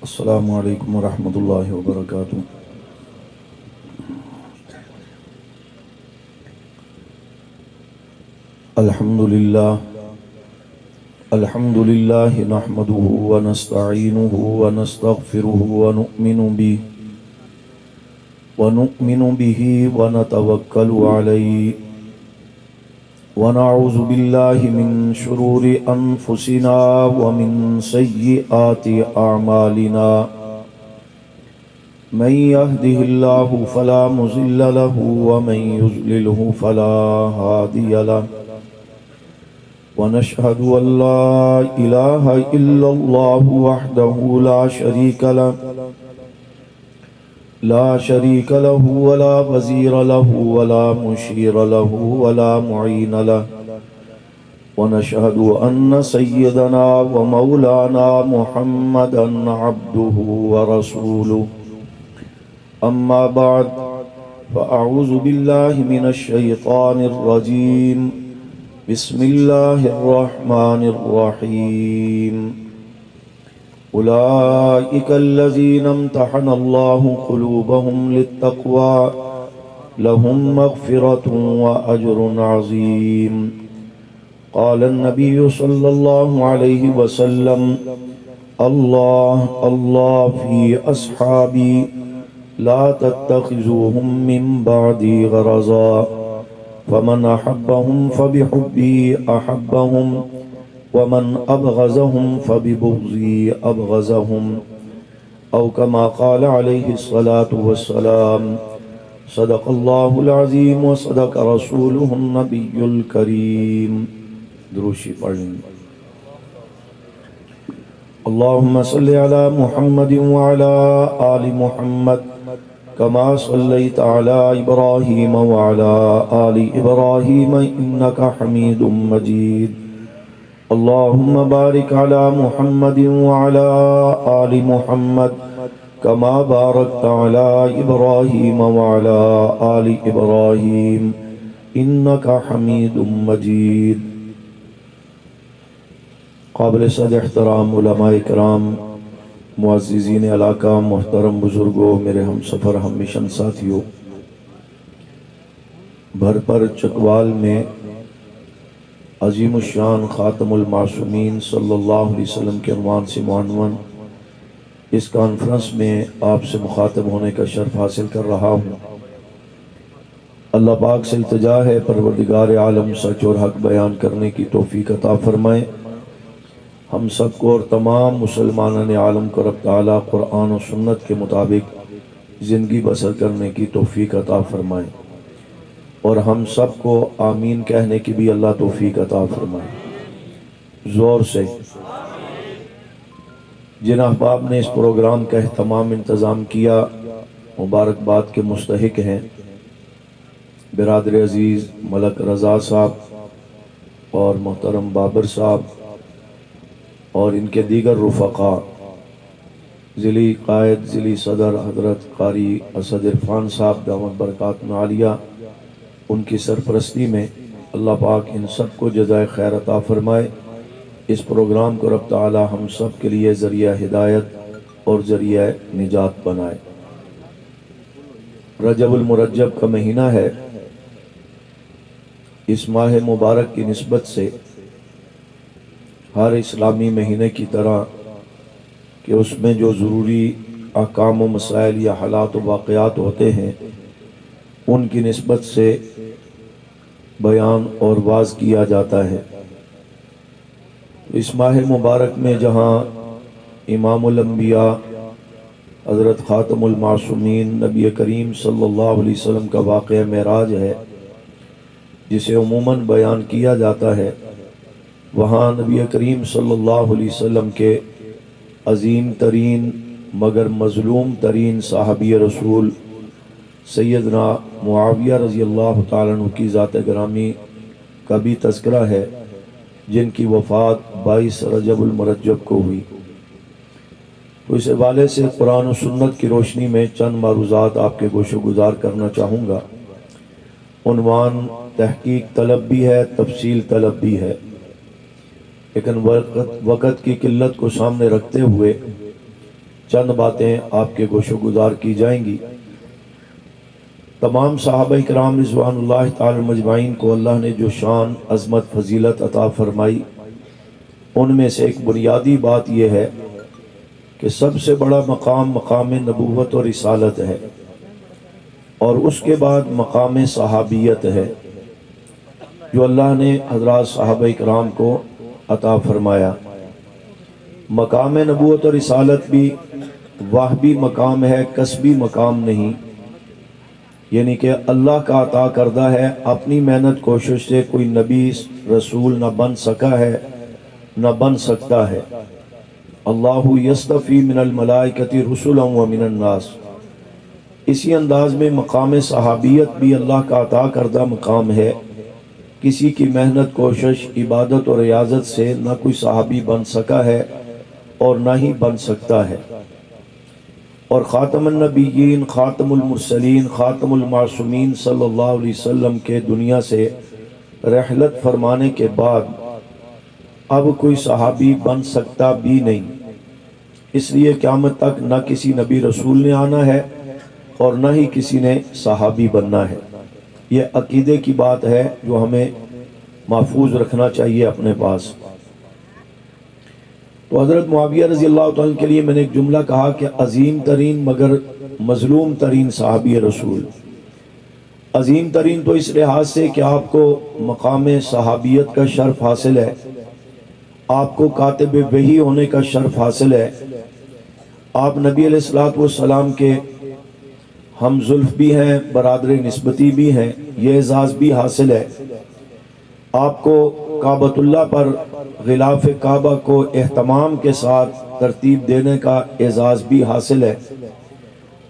السلام علیکم ورحمۃ اللہ وبرکاتہ۔ الحمد للہ نحمده ونستعینه ونستغفره ونؤمن به ونتوکل علیہ ونعوذ باللہ من شرور انفسنا ومن سیئات اعمالنا من يهده الله فلا مضل له ومن يضلله فلا هادي له ونشهد أن لا إله إلا الله وحده لا شريك له ولا وزير له ولا مشير له ولا معين له ونشهد أن سيدنا ومولانا محمدا عبده ورسوله أما بعد فأعوذ بالله من الشيطان الرجيم بسم الله الرحمن الرحيم أولئك الذين امتحن الله قلوبهم للتقوى لهم مغفرة وأجر عظيم قال النبي صلى الله عليه وسلم الله في أصحابي لا تتخذوهم من بعدي غرضا فمن أحبهم فبحبي أحبهم ومن أبغضهم فببغضي أبغضهم أو كما قال عليه الصلاة والسلام صدق الله العظيم وصدق رسوله النبي الكريم دروشی پڑھیں۔ اللهم صل على محمد وعلى آل محمد كما صليت على إبراهيم وعلى آل إبراهيم إنك حميد مجيد اللهم بارك على محمد وعلى آل محمد كما باركت على إبراهيم وعلى آل إبراهيم إنك حميد مجيد۔ قابل صد احترام علماء کرام، معززین علاقہ، محترم بزرگوں، میرے ہم سفر ہم مشن ساتھیوں، بھرپر چکوال میں عظیم الشان خاتم المعصومین صلی اللہ علیہ وسلم کے عنوان سے معنون اس کانفرنس میں آپ سے مخاطب ہونے کا شرف حاصل کر رہا ہوں۔ اللہ پاک سے التجا ہے پروردگار عالم سچ اور حق بیان کرنے کی توفیق عطا فرمائے۔ ہم سب کو اور تمام مسلمانان عالم کو رب تعالیٰ قرآن و سنت کے مطابق زندگی بسر کرنے کی توفیق عطا فرمائے، اور ہم سب کو آمین کہنے کی بھی اللہ توفیق عطا فرمائے۔ زور سے جن احباب نے اس پروگرام کا اہتمام انتظام کیا مبارکباد کے مستحق ہیں۔ برادر عزیز ملک رضا صاحب اور محترم بابر صاحب اور ان کے دیگر رفقا، ضلعی قائد، ضلعی صدر حضرت قاری اسد عرفان صاحب دامت برکات عالیہ، ان کی سرپرستی میں اللہ پاک ان سب کو جزائے خیر عطا فرمائے۔ اس پروگرام کو رب تعالی ہم سب کے لیے ذریعہ ہدایت اور ذریعہ نجات بنائے۔ رجب المرجب کا مہینہ ہے۔ اس ماہ مبارک کی نسبت سے ہر اسلامی مہینے کی طرح کہ اس میں جو ضروری احکام و مسائل یا حالات و واقعات ہوتے ہیں ان کی نسبت سے بیان اور واعظ کیا جاتا ہے۔ اس ماہ مبارک میں جہاں امام الانبیاء حضرت خاتم المعصومین نبی کریم صلی اللہ علیہ وسلم کا واقعہ معراج ہے جسے عموماً بیان کیا جاتا ہے، وہاں نبی کریم صلی اللہ علیہ وسلم کے عظیم ترین مگر مظلوم ترین صحابی رسول سیدنا معاویہ رضی اللہ تعالیٰ عنہ کی ذات گرامی کا بھی تذکرہ ہے، جن کی وفات 22 رجب المرجب کو ہوئی۔ تو اس حوالے سے قرآن و سنت کی روشنی میں چند معروضات آپ کے گوش و گزار کرنا چاہوں گا۔ عنوان تحقیق طلب بھی ہے، تفصیل طلب بھی ہے، لیکن وقت کی قلت کو سامنے رکھتے ہوئے چند باتیں آپ کے گوش و گزار کی جائیں گی۔ تمام صحابہ کرام رضوان اللہ تعالی مجمعین کو اللہ نے جو شان، عظمت، فضیلت عطا فرمائی، ان میں سے ایک بنیادی بات یہ ہے کہ سب سے بڑا مقام مقام نبوت اور رسالت ہے، اور اس کے بعد مقام صحابیت ہے جو اللہ نے حضرات صحابہ کرام کو عطا فرمایا۔ مقام نبوت اور رسالت بھی واہبی مقام ہے، کسبی مقام نہیں، یعنی کہ اللہ کا عطا کردہ ہے۔ اپنی محنت کوشش سے کوئی نبی رسول نہ بن سکا ہے، نہ بن سکتا ہے۔ اللہ یصطفی من الملائکۃ رسلا ومن الناس، اسی انداز میں مقام صحابیت بھی اللہ کا عطا کردہ مقام ہے۔ کسی کی محنت کوشش عبادت اور ریاضت سے نہ کوئی صحابی بن سکا ہے اور نہ ہی بن سکتا ہے۔ اور خاتم النبیین، خاتم المرسلین، خاتم المعصومین صلی اللہ علیہ وسلم کے دنیا سے رحلت فرمانے کے بعد اب کوئی صحابی بن سکتا بھی نہیں، اس لیے قیامت تک نہ کسی نبی رسول نے آنا ہے اور نہ ہی کسی نے صحابی بننا ہے۔ یہ عقیدے کی بات ہے جو ہمیں محفوظ رکھنا چاہیے اپنے پاس۔ تو حضرت معاویہ رضی اللہ تعالیٰ عنہ کے لیے میں نے ایک جملہ کہا کہ عظیم ترین مگر مظلوم ترین صحابی رسول۔ عظیم ترین تو اس لحاظ سے کہ آپ کو مقام صحابیت کا شرف حاصل ہے، آپ کو کاتب وحی ہونے کا شرف حاصل ہے، آپ نبی علیہ الصلوۃ والسلام کے ہم زلف بھی ہیں، برادر نسبتی بھی ہیں، یہ اعزاز بھی حاصل ہے۔ آپ کو کعبۃ اللہ پر غلاف کعبہ کو اہتمام کے ساتھ ترتیب دینے کا اعزاز بھی حاصل ہے۔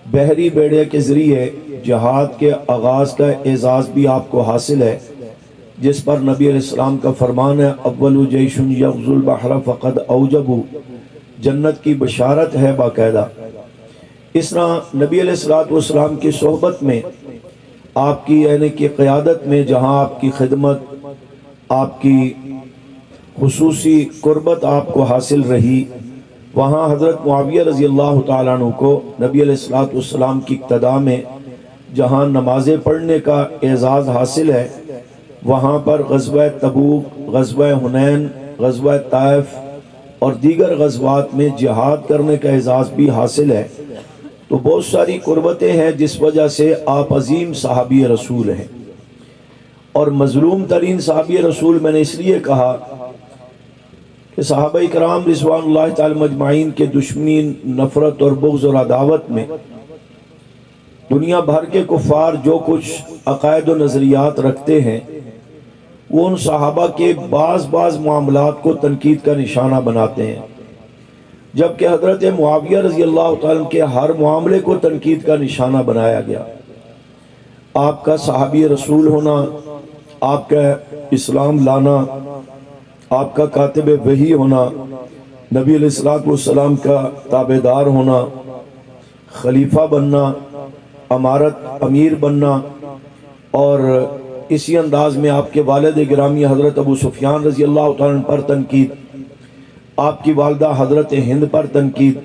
بحری بیڑے کے ذریعے جہاد کے آغاز کا اعزاز بھی آپ کو حاصل ہے، جس پر نبی علیہ السلام کا فرمان ہے اول جیش یغزو البحر فقد اوجبوا، جنت کی بشارت ہے باقاعدہ۔ اس طرح نبی علیہ السلام کی صحبت میں، آپ کی یعنی کہ قیادت میں، جہاں آپ کی خدمت، آپ کی خصوصی قربت آپ کو حاصل رہی، وہاں حضرت معاویہ رضی اللہ تعالیٰ عنہ کو نبی علیہ السلام کی اقتداء میں جہاں نمازیں پڑھنے کا اعزاز حاصل ہے، وہاں پر غزوہ تبوک، غزوہ حنین، غزوہ طائف اور دیگر غزوات میں جہاد کرنے کا اعزاز بھی حاصل ہے۔ تو بہت ساری قربتیں ہیں جس وجہ سے آپ عظیم صحابی رسول ہیں۔ اور مظلوم ترین صحابی رسول میں نے اس لیے کہا کہ صحابہ کرام رضوان اللہ تعالی مجمعین کے دشمنی، نفرت اور بغض اور عداوت میں دنیا بھر کے کفار جو کچھ عقائد و نظریات رکھتے ہیں، وہ ان صحابہ کے بعض معاملات کو تنقید کا نشانہ بناتے ہیں، جبکہ حضرت معاویہ رضی اللہ تعالیٰ کے ہر معاملے کو تنقید کا نشانہ بنایا گیا۔ آپ کا صحابی رسول ہونا، آپ کا اسلام لانا، آپ کا کاتب وحی ہونا، نبی علیہ السلام کا تابعدار ہونا، خلیفہ بننا، امارت امیر بننا، اور اسی انداز میں آپ کے والد گرامی حضرت ابو سفیان رضی اللہ تعالیٰ عنہ پر تنقید، آپ کی والدہ حضرت ہند پر تنقید،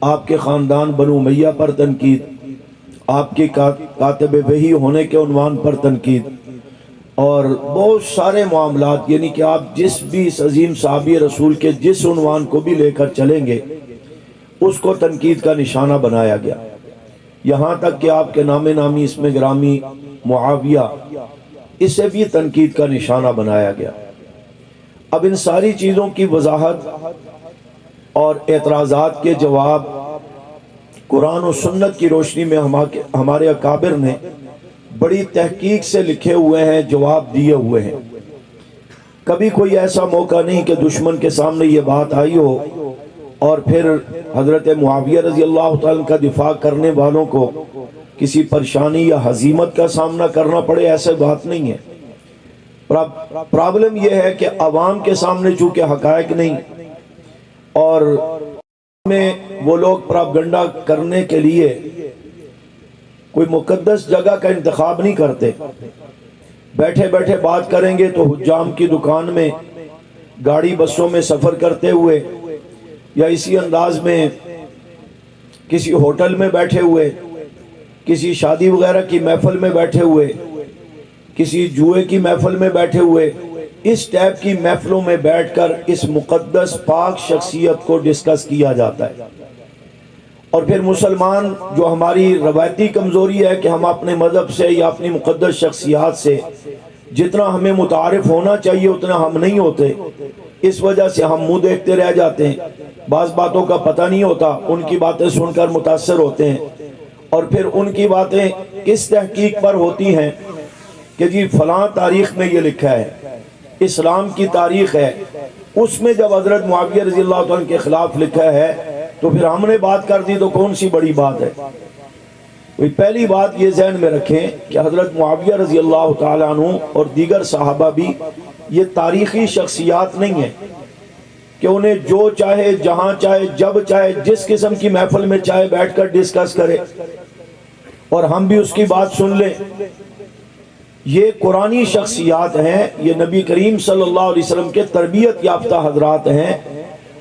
آپ کے خاندان بنو امیہ پر تنقید، آپ کے کاتب وحی ہونے کے عنوان پر تنقید، اور بہت سارے معاملات، یعنی کہ آپ جس بھی اس عظیم صحابی رسول کے جس عنوان کو بھی لے کر چلیں گے اس کو تنقید کا نشانہ بنایا گیا، یہاں تک کہ آپ کے نام نامی اسم گرامی معاویہ، اسے بھی تنقید کا نشانہ بنایا گیا۔ اب ان ساری چیزوں کی وضاحت اور اعتراضات کے جواب قرآن و سنت کی روشنی میں ہمارے اکابر نے بڑی تحقیق سے لکھے ہوئے ہیں، جواب دیے ہوئے ہیں۔ کبھی کوئی ایسا موقع نہیں کہ دشمن کے سامنے یہ بات آئی ہو اور پھر حضرت معاویہ رضی اللہ تعالیٰ کا دفاع کرنے والوں کو کسی پریشانی یا ہزیمت کا سامنا کرنا پڑے، ایسے بات نہیں ہے۔ پرابلم یہ ہے کہ عوام کے سامنے چونکہ حقائق نہیں، اور میں وہ لوگ پراپگنڈا کرنے کے لیے کوئی مقدس جگہ کا انتخاب نہیں کرتے، بیٹھے بیٹھے بات کریں گے تو حجام کی دکان میں، گاڑی بسوں میں سفر کرتے ہوئے، یا اسی انداز میں کسی ہوٹل میں بیٹھے ہوئے، کسی شادی وغیرہ کی محفل میں بیٹھے ہوئے، کسی جوئے کی محفل میں بیٹھے ہوئے، اس ٹائپ کی محفلوں میں بیٹھ کر اس مقدس پاک شخصیت کو ڈسکس کیا جاتا ہے۔ اور پھر مسلمان، جو ہماری روایتی کمزوری ہے کہ ہم اپنے مذہب سے یا اپنی مقدس شخصیات سے جتنا ہمیں متعارف ہونا چاہیے اتنا ہم نہیں ہوتے، اس وجہ سے ہم منہ دیکھتے رہ جاتے ہیں، بعض باتوں کا پتہ نہیں ہوتا، ان کی باتیں سن کر متاثر ہوتے ہیں، اور پھر ان کی باتیں کس تحقیق پر ہوتی ہیں کہ جی فلاں تاریخ میں یہ لکھا ہے، اسلام کی تاریخ ہے، اس میں جب حضرت معاویہ رضی اللہ عنہ کے خلاف لکھا ہے تو پھر ہم نے بات کر دی تو کون سی بڑی بات ہے؟ پہلی بات یہ ذہن میں رکھیں کہ حضرت معاویہ رضی اللہ تعالیٰ عنہ اور دیگر صحابہ بھی یہ تاریخی شخصیات نہیں ہیں کہ انہیں جو چاہے جہاں چاہے جب چاہے جس قسم کی محفل میں چاہے بیٹھ کر ڈسکس کرے اور ہم بھی اس کی بات سن لیں۔ یہ قرآنی شخصیات ہیں، یہ نبی کریم صلی اللہ علیہ وسلم کے تربیت یافتہ حضرات ہیں،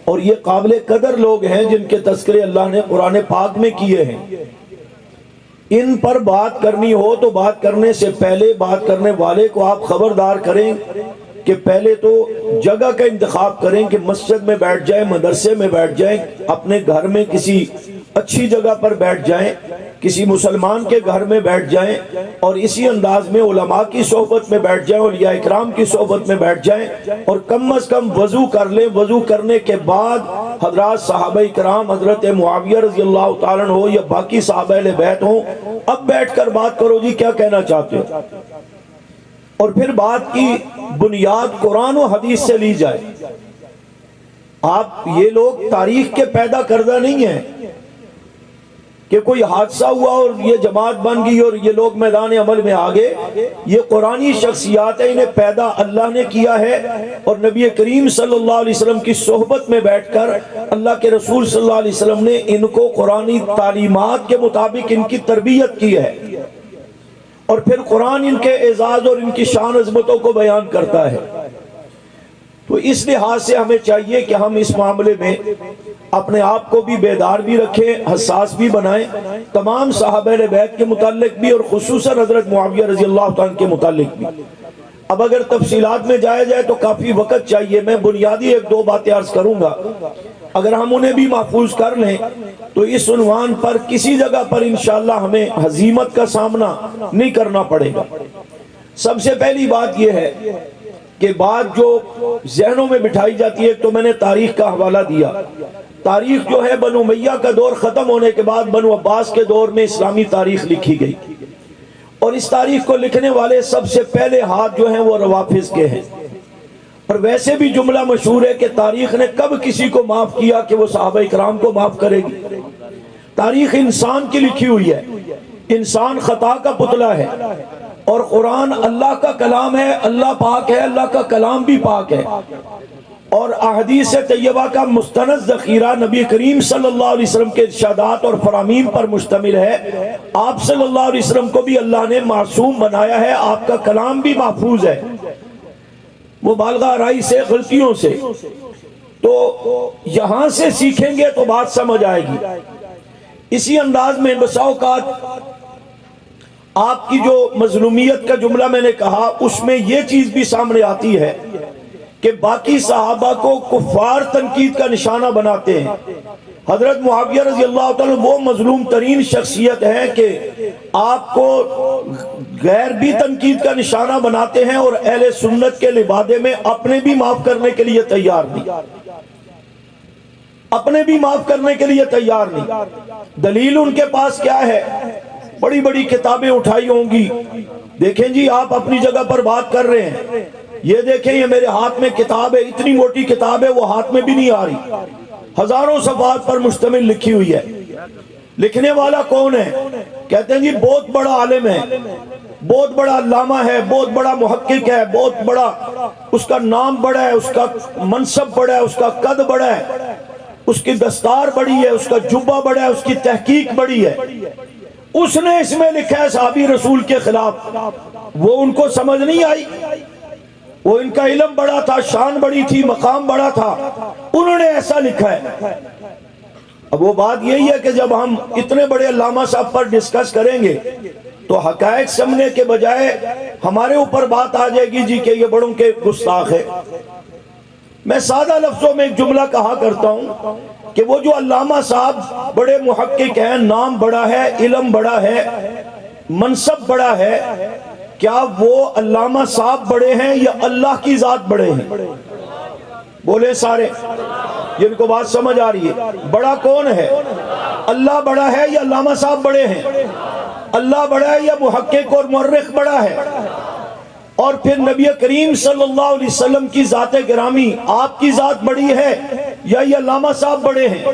اور یہ قابل قدر لوگ ہیں جن کے تذکرے اللہ نے قرآن پاک میں کیے ہیں۔ ان پر بات کرنی ہو تو بات کرنے سے پہلے بات کرنے والے کو آپ خبردار کریں کہ پہلے تو جگہ کا انتخاب کریں کہ مسجد میں بیٹھ جائیں، مدرسے میں بیٹھ جائیں، اپنے گھر میں کسی اچھی جگہ پر بیٹھ جائیں، کسی مسلمان کے گھر میں بیٹھ جائیں، اور اسی انداز میں علماء کی صحبت میں بیٹھ جائیں، اولیاء اکرام کی صحبت میں بیٹھ جائیں، اور کم از کم وضو کر لیں۔ وضو کرنے کے بعد حضرات صحابہ اکرام، حضرت معاویہ رضی اللہ تعالیٰ عنہ ہو یا باقی صحابہ اہل بیت ہوں، اب بیٹھ کر بات کرو جی کیا کہنا چاہتے ہو، اور پھر بات کی بنیاد قرآن و حدیث سے لی جائے۔ آپ یہ لوگ تاریخ کے پیدا کردہ نہیں ہیں کہ کوئی حادثہ ہوا اور یہ جماعت بن گئی اور یہ لوگ میدان عمل میں آگے۔ یہ قرآنی شخصیات ہیں، انہیں پیدا اللہ نے کیا ہے، اور نبی کریم صلی اللہ علیہ وسلم کی صحبت میں بیٹھ کر اللہ کے رسول صلی اللہ علیہ وسلم نے ان کو قرآنی تعلیمات کے مطابق ان کی تربیت کی ہے، اور پھر قرآن ان کے اعزاز اور ان کی شان عظمتوں کو بیان کرتا ہے۔ تو اس لحاظ سے ہمیں چاہیے کہ ہم اس معاملے میں اپنے آپ کو بھی بیدار بھی رکھیں، حساس بھی بنائیں، تمام صحابہ اہل بیت کے متعلق بھی اور خصوصاً حضرت معاویہ رضی اللہ عنہ کے متعلق بھی۔ اب اگر تفصیلات میں جایا جائے تو کافی وقت چاہیے، میں بنیادی ایک دو باتیں عرض کروں گا، اگر ہم انہیں بھی محفوظ کر لیں تو اس عنوان پر کسی جگہ پر انشاءاللہ ہمیں ہزیمت کا سامنا نہیں کرنا پڑے گا۔ سب سے پہلی بات یہ ہے کہ بات جو ذہنوں میں بٹھائی جاتی ہے، تو میں نے تاریخ کا حوالہ دیا۔ تاریخ جو ہے بنو امیہ کا دور ختم ہونے کے بعد بنو عباس کے دور میں اسلامی تاریخ لکھی گئی، اور اس تاریخ کو لکھنے والے سب سے پہلے ہاتھ جو ہیں وہ روافض کے ہیں۔ اور ویسے بھی جملہ مشہور ہے کہ تاریخ نے کب کسی کو معاف کیا کہ وہ صحابہ اکرام کو معاف کرے گی؟ تاریخ انسان کی لکھی ہوئی ہے، انسان خطا کا پتلا ہے، اور قرآن اللہ کا کلام ہے، اللہ پاک ہے، اللہ کا کلام بھی پاک ہے، اور احادیث طیبہ کا مستند ذخیرہ نبی کریم صلی اللہ علیہ وسلم کے ارشادات اور فرامین پر مشتمل ہے۔ آپ صلی اللہ علیہ وسلم کو بھی اللہ نے معصوم بنایا ہے، آپ کا کلام بھی محفوظ ہے مبالغہ آرائی سے، غلطیوں سے۔ تو یہاں سے سیکھیں گے تو بات سمجھ آئے گی۔ اسی انداز میں بسا اوقات آپ کی جو مظلومیت کا جملہ میں نے کہا، اس میں یہ چیز بھی سامنے آتی ہے کہ باقی صحابہ کو کفار تنقید کا نشانہ بناتے ہیں۔ حضرت معاویہ رضی اللہ تعالیٰ وہ مظلوم ترین شخصیت ہے کہ آپ کو غیر بھی تنقید کا نشانہ بناتے ہیں، اور اہل سنت کے لبادے میں اپنے بھی معاف کرنے کے لیے تیار نہیں، اپنے بھی معاف کرنے کے لیے تیار نہیں۔ دلیل ان کے پاس کیا ہے؟ بڑی بڑی کتابیں اٹھائی ہوں گی، دیکھیں جی آپ اپنی جگہ پر بات کر رہے ہیں، یہ دیکھیں یہ میرے ہاتھ میں کتاب ہے، اتنی موٹی کتاب ہے، وہ ہاتھ میں بھی نہیں آ رہی، ہزاروں صفحات پر مشتمل لکھی ہوئی ہے۔ لکھنے والا کون ہے؟ کہتے ہیں جی بہت بڑا عالم ہے، بہت بڑا علامہ ہے، بہت بڑا محقق ہے، بہت بڑا، اس کا نام بڑا ہے، اس کا منصب بڑا ہے، اس کا قد بڑا ہے، اس کی دستار بڑی ہے، اس کا جبہ بڑا ہے، اس کی تحقیق بڑی ہے۔ اس نے اس میں لکھا ہے صحابی رسول کے خلاف، وہ ان کو سمجھ نہیں آئی، وہ ان کا علم بڑا تھا، شان بڑی تھی، مقام بڑا تھا، انہوں نے ایسا لکھا ہے۔ اب وہ بات یہی ہے کہ جب ہم اتنے بڑے علامہ صاحب پر ڈسکس کریں گے تو حقائق سمجھنے کے بجائے ہمارے اوپر بات آ جائے گی جی کہ یہ بڑوں کے گستاخ ہے۔ میں سادہ لفظوں میں ایک جملہ کہا کرتا ہوں کہ وہ جو علامہ صاحب بڑے محقق ہیں، نام بڑا ہے، علم بڑا ہے، منصب بڑا ہے، کیا وہ علامہ صاحب بڑے ہیں یا اللہ کی ذات بڑے ہیں؟ بولے سارے جن کو بات سمجھ آ رہی ہے۔ بڑا کون ہے؟ اللہ بڑا ہے یا علامہ صاحب بڑے ہیں؟ اللہ بڑا ہے یا محقق اور مورخ بڑا ہے؟ اور پھر نبی کریم صلی اللہ علیہ وسلم کی ذات گرامی، آپ کی ذات بڑی ہے یا یہ علامہ صاحب بڑے ہیں؟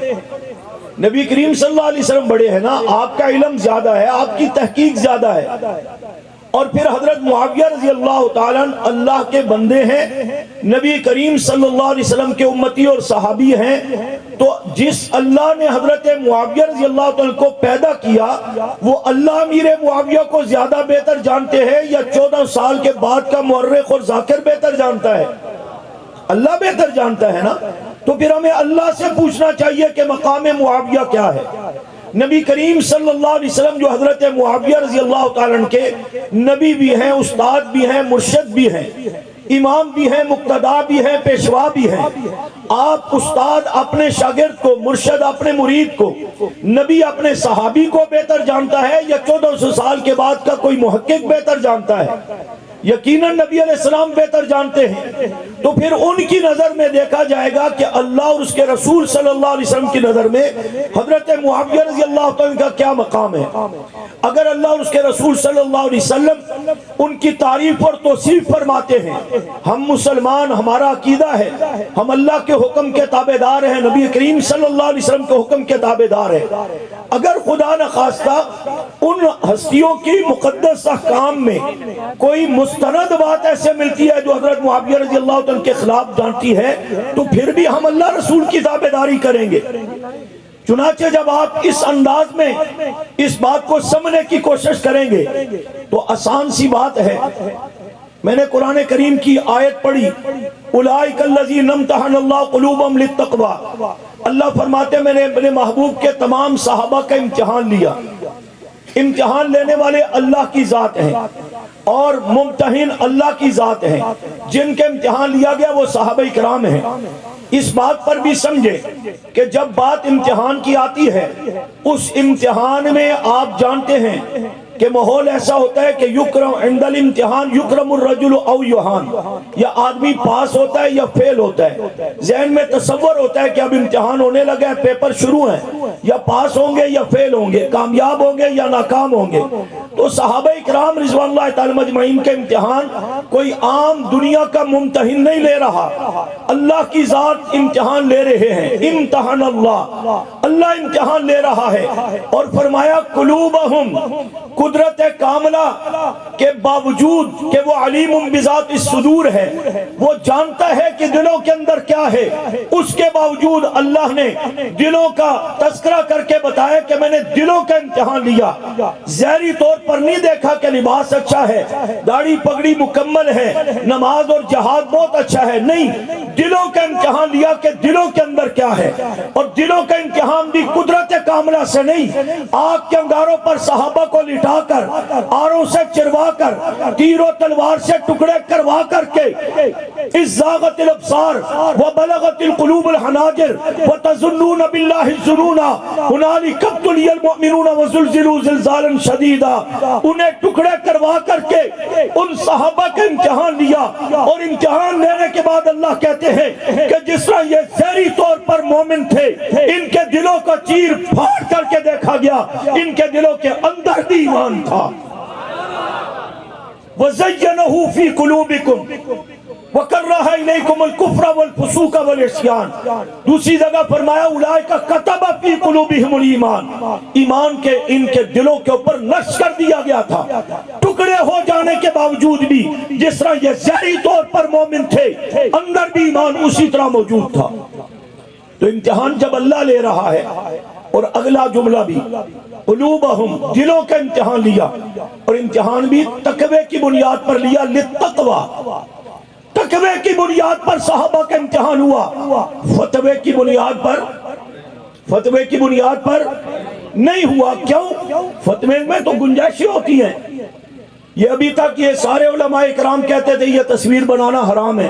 نبی کریم صلی اللہ علیہ وسلم بڑے ہیں نا، آپ کا علم زیادہ ہے، آپ کی تحقیق زیادہ ہے۔ اور پھر حضرت معاویہ رضی اللہ تعالیٰ عنہ اللہ کے بندے ہیں، نبی کریم صلی اللہ علیہ وسلم کے امتی اور صحابی ہیں، تو جس اللہ نے حضرت معاویہ رضی اللہ تعالیٰ کو پیدا کیا وہ اللہ امیر معاویہ کو زیادہ بہتر جانتے ہیں یا 14 سال کے بعد کا مورخ اور ذاکر بہتر جانتا ہے؟ اللہ بہتر جانتا ہے نا۔ تو پھر ہمیں اللہ سے پوچھنا چاہیے کہ مقام معاویہ کیا ہے۔ نبی کریم صلی اللہ علیہ وسلم جو حضرت معاویہ رضی اللہ تعالیٰ عنہ کے نبی بھی ہیں، استاد بھی ہیں، مرشد بھی ہیں، امام بھی ہیں، مقتدا بھی ہیں، پیشوا بھی ہیں۔ آپ استاد اپنے شاگرد کو، مرشد اپنے مرید کو، نبی اپنے صحابی کو بہتر جانتا ہے یا 1400 سال کے بعد کا کوئی محقق بہتر جانتا ہے؟ یقیناً نبی علیہ السلام بہتر جانتے ہیں۔ تو پھر ان کی نظر میں دیکھا جائے گا کہ اللہ اور اس کے رسول صلی اللہ علیہ وسلم کی نظر میں حضرت معاویہ رضی اللہ تعالیٰ کا کیا مقام ہے۔ اگر اللہ اور اس کے رسول صلی اللہ علیہ وسلم ان کی تعریف اور توصیف فرماتے ہیں، ہم مسلمان، ہمارا عقیدہ ہے، ہم اللہ کے حکم کے تابعدار ہیں، نبی کریم صلی اللہ علیہ وسلم کے حکم کے تابعدار ہیں، اگر خدا نخواستہ ان ہستیوں کی مقدس احکام میں کوئی مستند بات ایسے ملتی ہے جو حضرت معاویہ رضی اللہ عنہ کے خلاف جانتی ہے تو پھر بھی ہم اللہ رسول کی تابعداری کریں گے۔ چنانچہ جب آپ اس انداز میں اس بات کو سمجھنے کی کوشش کریں گے تو آسان سی بات ہے۔ میں نے قرآن کریم کی آیت پڑھی، اولئک الذین امتحن اللہ قلوبہم للتقوی۔ اللہ فرماتے ہیں میں نے اپنے محبوب کے تمام صحابہ کا امتحان لیا۔ امتحان لینے والے اللہ کی ذات ہیں اور ممتحن اللہ کی ذات ہیں۔ جن کے امتحان لیا گیا وہ صحابہ کرام ہیں۔ اس بات پر بھی سمجھے کہ جب بات امتحان کی آتی ہے، اس امتحان میں آپ جانتے ہیں کہ ماحول ایسا ہوتا ہے کہ یکرم عند الامتحان یکرم الرجل او یہان، یا آدمی پاس ہوتا ہے یا فیل ہوتا ہے۔ ذہن میں تصور ہوتا ہے کہ اب امتحان ہونے لگا ہے، پیپر شروع ہیں، یا پاس ہوں گے یا فیل ہوں گے، کامیاب ہوں گے یا ناکام ہوں گے۔ تو صحابہ اکرام رضوان اللہ تعالی مجمعین کے امتحان کوئی عام دنیا کا ممتحن نہیں لے رہا، اللہ کی ذات امتحان لے رہے ہیں۔ امتحان اللہ امتحان لے رہا ہے، اور فرمایا قلوبہم، قدرت کاملہ کے باوجود کہ وہ علیم بذات الصدور ہے، وہ جانتا ہے کہ دلوں کے اندر کیا ہے، اس کے باوجود اللہ نے دلوں کا تذکرہ کر کے بتایا کہ میں نے دلوں کا امتحان لیا۔ ظاہری طور پر نہیں دیکھا کہ لباس اچھا ہے، داڑھی پگڑی مکمل ہے، نماز اور جہاد بہت اچھا ہے، نہیں، دلوں کا امتحان لیا کہ دلوں کے اندر کیا ہے۔ اور دلوں کا امتحان بھی قدرت کاملہ سے نہیں، آگ کے انگاروں پر صحابہ کو لٹا کر، آروں سے چروا کر، تیر و تلوار سے ٹکڑے کروا کر کے، اذ زاغت الابصار وبلغت القلوب الحناجر وتظنون باللہ الظنون هنالک ابتلی المؤمنون وزلزلوا زلزالا شدیدا، انہیں ٹکڑے کروا کر کے ان صحابہ کا امتحان لیا۔ اور امتحان لینے کے بعد اللہ کہتے ہیں کہ جس طرح یہ ظاہری طور پر مومن تھے، ان کے دلوں کا چیر پھاڑ کر کے دیکھا گیا، ان کے دلوں کے اندر بھی ایمان تھا۔ وَزَيَّنَهُ فِي قُلُوبِكُمْ وَكَرَّهَ إِلَيْكُمُ الْكُفْرَ وَالْفُسُوقَ وَالْعِصْيَانَ۔ دوسری جگہ فرمایا اولئک کتب فی قلوبہم الایمان، ایمان کے ان کے دلوں کے اوپر نقش کر دیا گیا تھا۔ ٹکڑے ہو جانے کے باوجود بھی جس طرح یہ ظاہری طور پر مومن تھے، اندر بھی ایمان اسی طرح موجود تھا۔ تو امتحان جب اللہ لے رہا ہے، اور اگلا جملہ بھی قلوبہم، دلوں کا امتحان لیا، اور امتحان بھی تقوی کی بنیاد پر لیا، للتقوی، تقوی کی بنیاد پر صحابہ کا امتحان ہوا، فتوی کی بنیاد پر فتوے کی بنیاد پر نہیں ہوا. کیوں؟ فتوے میں تو گنجائشیں ہوتی ہیں. یہ ابھی تک یہ سارے علماء اکرام کہتے تھے یہ تصویر بنانا حرام ہے،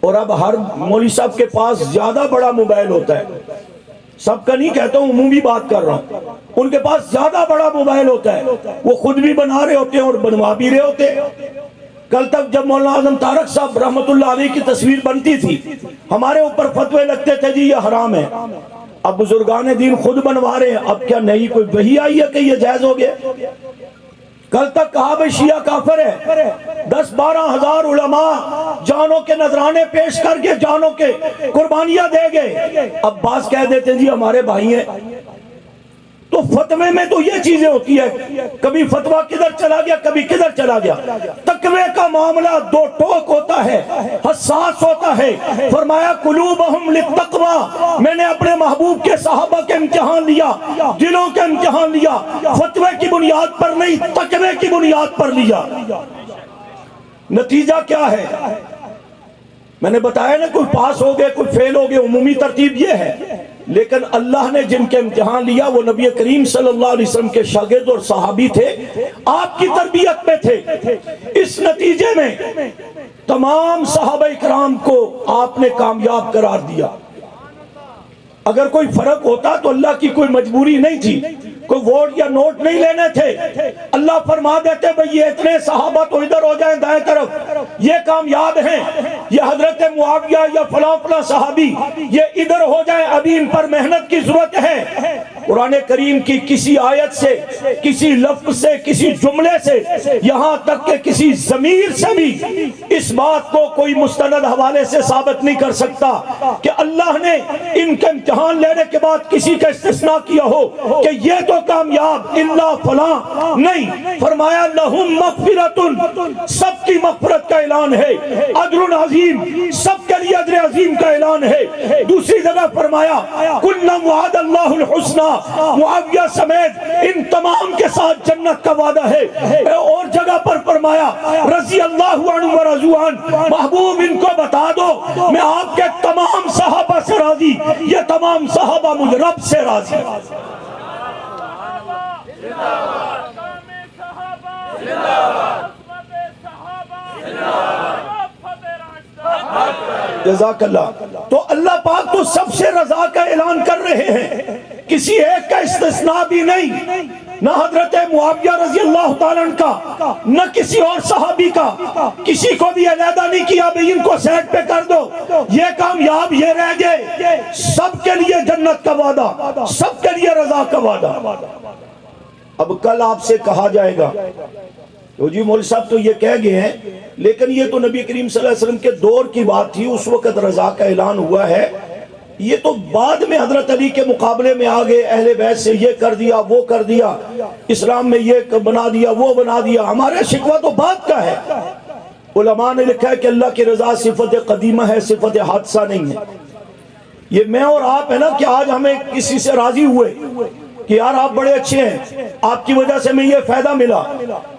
اور اب ہر مولوی صاحب کے پاس زیادہ بڑا موبائل ہوتا ہے. سب کا نہیں کہتا ہوں، عمومی بات کر رہا ہوں. ان کے پاس زیادہ بڑا موبائل ہوتا ہے، وہ خود بھی بنا رہے ہوتے ہیں اور بنوا بھی رہے ہوتے ہیں. کل تک جب مولانا اعظم طارق صاحب رحمت اللہ علیہ کی تصویر بنتی تھی، ہمارے اوپر فتوے لگتے تھے جی یہ حرام ہے. اب بزرگان دین خود بنوا رہے ہیں. اب کیا نئی کوئی وحی آئی ہے کہ یہ جائز ہو گیا؟ کل تک کہا بھئی شیعہ کافر ہے، 10-12 ہزار علماء جانوں کے نذرانے پیش کر کے جانوں کے قربانیاں دے گئے. اب بعض کہہ دیتے جی ہمارے بھائی ہیں. تو فتوے میں تو یہ چیزیں ہوتی ہے، کبھی فتویٰ کدھر چلا گیا کبھی کدھر چلا گیا. تقوی کا معاملہ دو ٹوک ہوتا ہے، حساس ہوتا ہے. فرمایا قلوبہم للتقوی، میں نے اپنے محبوب کے صحابہ کے امتحان لیا، دلوں کے امتحان لیا، فتوے کی بنیاد پر نہیں تقوی کی بنیاد پر لیا. نتیجہ کیا ہے؟ میں نے بتایا نا، کوئی پاس ہو گئے کوئی فیل ہو گئے، عمومی ترتیب یہ ہے. لیکن اللہ نے جن کے امتحان لیا وہ نبی کریم صلی اللہ علیہ وسلم کے شاگرد اور صحابی تھے، آپ کی تربیت میں تھے. اس نتیجے میں تمام صحابہ اکرام کو آپ نے کامیاب قرار دیا. اگر کوئی فرق ہوتا تو اللہ کی کوئی مجبوری نہیں تھی، کوئی ووٹ یا نوٹ نہیں لینے تھے. اللہ فرما دیتے بھئی یہ اتنے صحابہ تو ادھر ہو جائیں دائیں طرف، یہ کامیاب ہیں. یہ حضرت معاویہ یا فلاں فلاں صحابی یہ ادھر ہو جائیں، ابھی ان پر محنت کی ضرورت ہے. قرآن کریم کی کسی آیت سے، کسی لفظ سے، کسی جملے سے، یہاں تک کہ کسی ضمیر سے بھی اس بات کو کوئی مستند حوالے سے ثابت نہیں کر سکتا کہ اللہ نے ان کے امتحان لینے کے بعد کسی کا استثناء کیا ہو کہ یہ تو کامیاب الا فلاں نہیں. فرمایا لہم مغفرۃ، سب کی مغفرت کا اعلان ہے. اجر عظیم، سب کے لیے اجر عظیم کا اعلان ہے. دوسری جگہ فرمایا کلا وعد اللہ الحسنی، معاویہ سمیت ان تمام کے ساتھ جنت کا وعدہ ہے. اور جگہ پر فرمایا رضی اللہ عنہ ورضوا عنہ، محبوب ان کو بتا دو میں آپ کے تمام صحابہ سے راضی، یہ تمام صحابہ مجھ رب سے راضی. جزاک اللہ. تو اللہ پاک تو سب سے رضا کا اعلان کر رہے ہیں، کسی ایک کا استثناء بھی نہیں، نہ حضرت معاویہ رضی اللہ تعالیٰ عنہ کا، نہ کسی اور صحابی کا. کسی کو بھی علیحدہ نہیں کیا بھئی ان کو سیٹ پہ کر دو، یہ کامیاب یہ رہ گئے. سب کے لیے جنت کا وعدہ، سب کے لیے رضا کا وعدہ. اب کل آپ سے کہا جائے گا تو جی مولوی صاحب تو یہ کہہ گئے ہیں، لیکن یہ تو نبی کریم صلی اللہ علیہ وسلم کے دور کی بات تھی، اس وقت رضا کا اعلان ہوا ہے. یہ تو بعد میں حضرت علی کے مقابلے میں آگے اہل بیت سے یہ کر دیا وہ کر دیا، اسلام میں یہ بنا دیا وہ بنا دیا. ہمارا شکوہ تو بعد کا ہے. علماء نے لکھا ہے کہ اللہ کی رضا صفت قدیمہ ہے، صفت حادثہ نہیں ہے. یہ میں اور آپ ہے نا کہ آج ہمیں کسی سے راضی ہوئے کہ یار آپ بڑے اچھے ہیں، آپ کی وجہ سے میں یہ فائدہ ملا،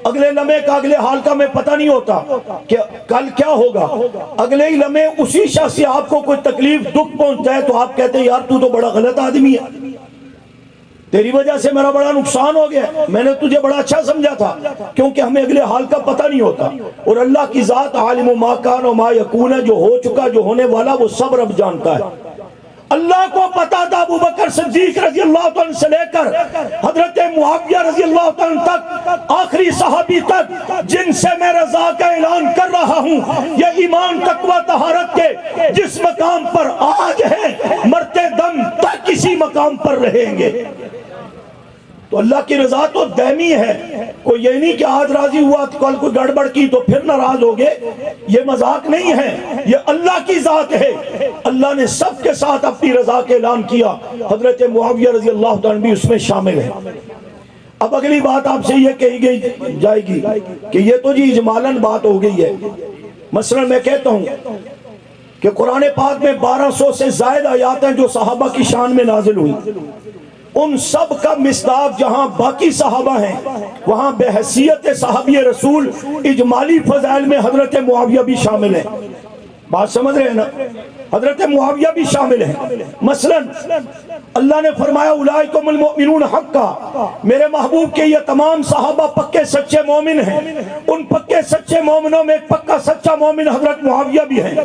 اگلے لمحے کا اگلے حال کا میں پتہ نہیں ہوتا کہ کل کیا ہوگا. اگلے ہی لمحے اسی شخص سے آپ کو کوئی تکلیف دکھ پہنچتا ہے تو آپ کہتے ہیں یار تو بڑا غلط آدمی ہے، تیری وجہ سے میرا بڑا نقصان ہو گیا، میں نے تجھے بڑا اچھا سمجھا تھا. کیونکہ ہمیں اگلے حال کا پتہ نہیں ہوتا. اور اللہ کی ذات عالم ما کان و ما یکون ہے، جو ہو چکا جو ہونے والا وہ سب رب جانتا ہے. اللہ کو پتا تھا ابو بکر صدیق رضی اللہ عنہ سے لے کر حضرت معاویہ رضی اللہ عنہ تک، آخری صحابی تک جن سے میں رضا کا اعلان کر رہا ہوں، یہ ایمان تقوی طہارت کے جس مقام پر آج ہیں مرتے دم تک کسی مقام پر رہیں گے. تو اللہ کی رضا تو دائمی ہے. کوئی یہ نہیں کہ آج راضی ہوا تو کل کوئی گڑبڑ کی تو پھر ناراض ہو گئے، یہ مذاق نہیں ہے، یہ اللہ کی ذات ہے. اللہ نے سب کے ساتھ اپنی رضا کے اعلان کیا، حضرت معاویہ رضی اللہ عنہ بھی اس میں شامل ہے. اب اگلی بات آپ سے یہ کہی جائے گی کہ یہ تو جی اجمالاً بات ہو گئی ہے. مثلا میں کہتا ہوں کہ قرآن پاک میں 1200 سے زائد آیات ہیں جو صحابہ کی شان میں نازل ہوئی. ان سب کا مصداق جہاں باقی صحابہ ہیں وہاں بحیثیت صحابی رسول اجمالی فضائل میں حضرت معاویہ بھی شامل ہیں. بات سمجھ رہے ہیں نا؟ حضرت معاویہ بھی شامل ہیں۔ مثلا اللہ نے فرمایا اولئکم المؤمنون حقا، میرے محبوب کے یہ تمام صحابہ پکے سچے مومن ہیں۔ ان پکے سچے مومنوں میں ایک پکا سچا مومن حضرت معاویہ بھی ہیں۔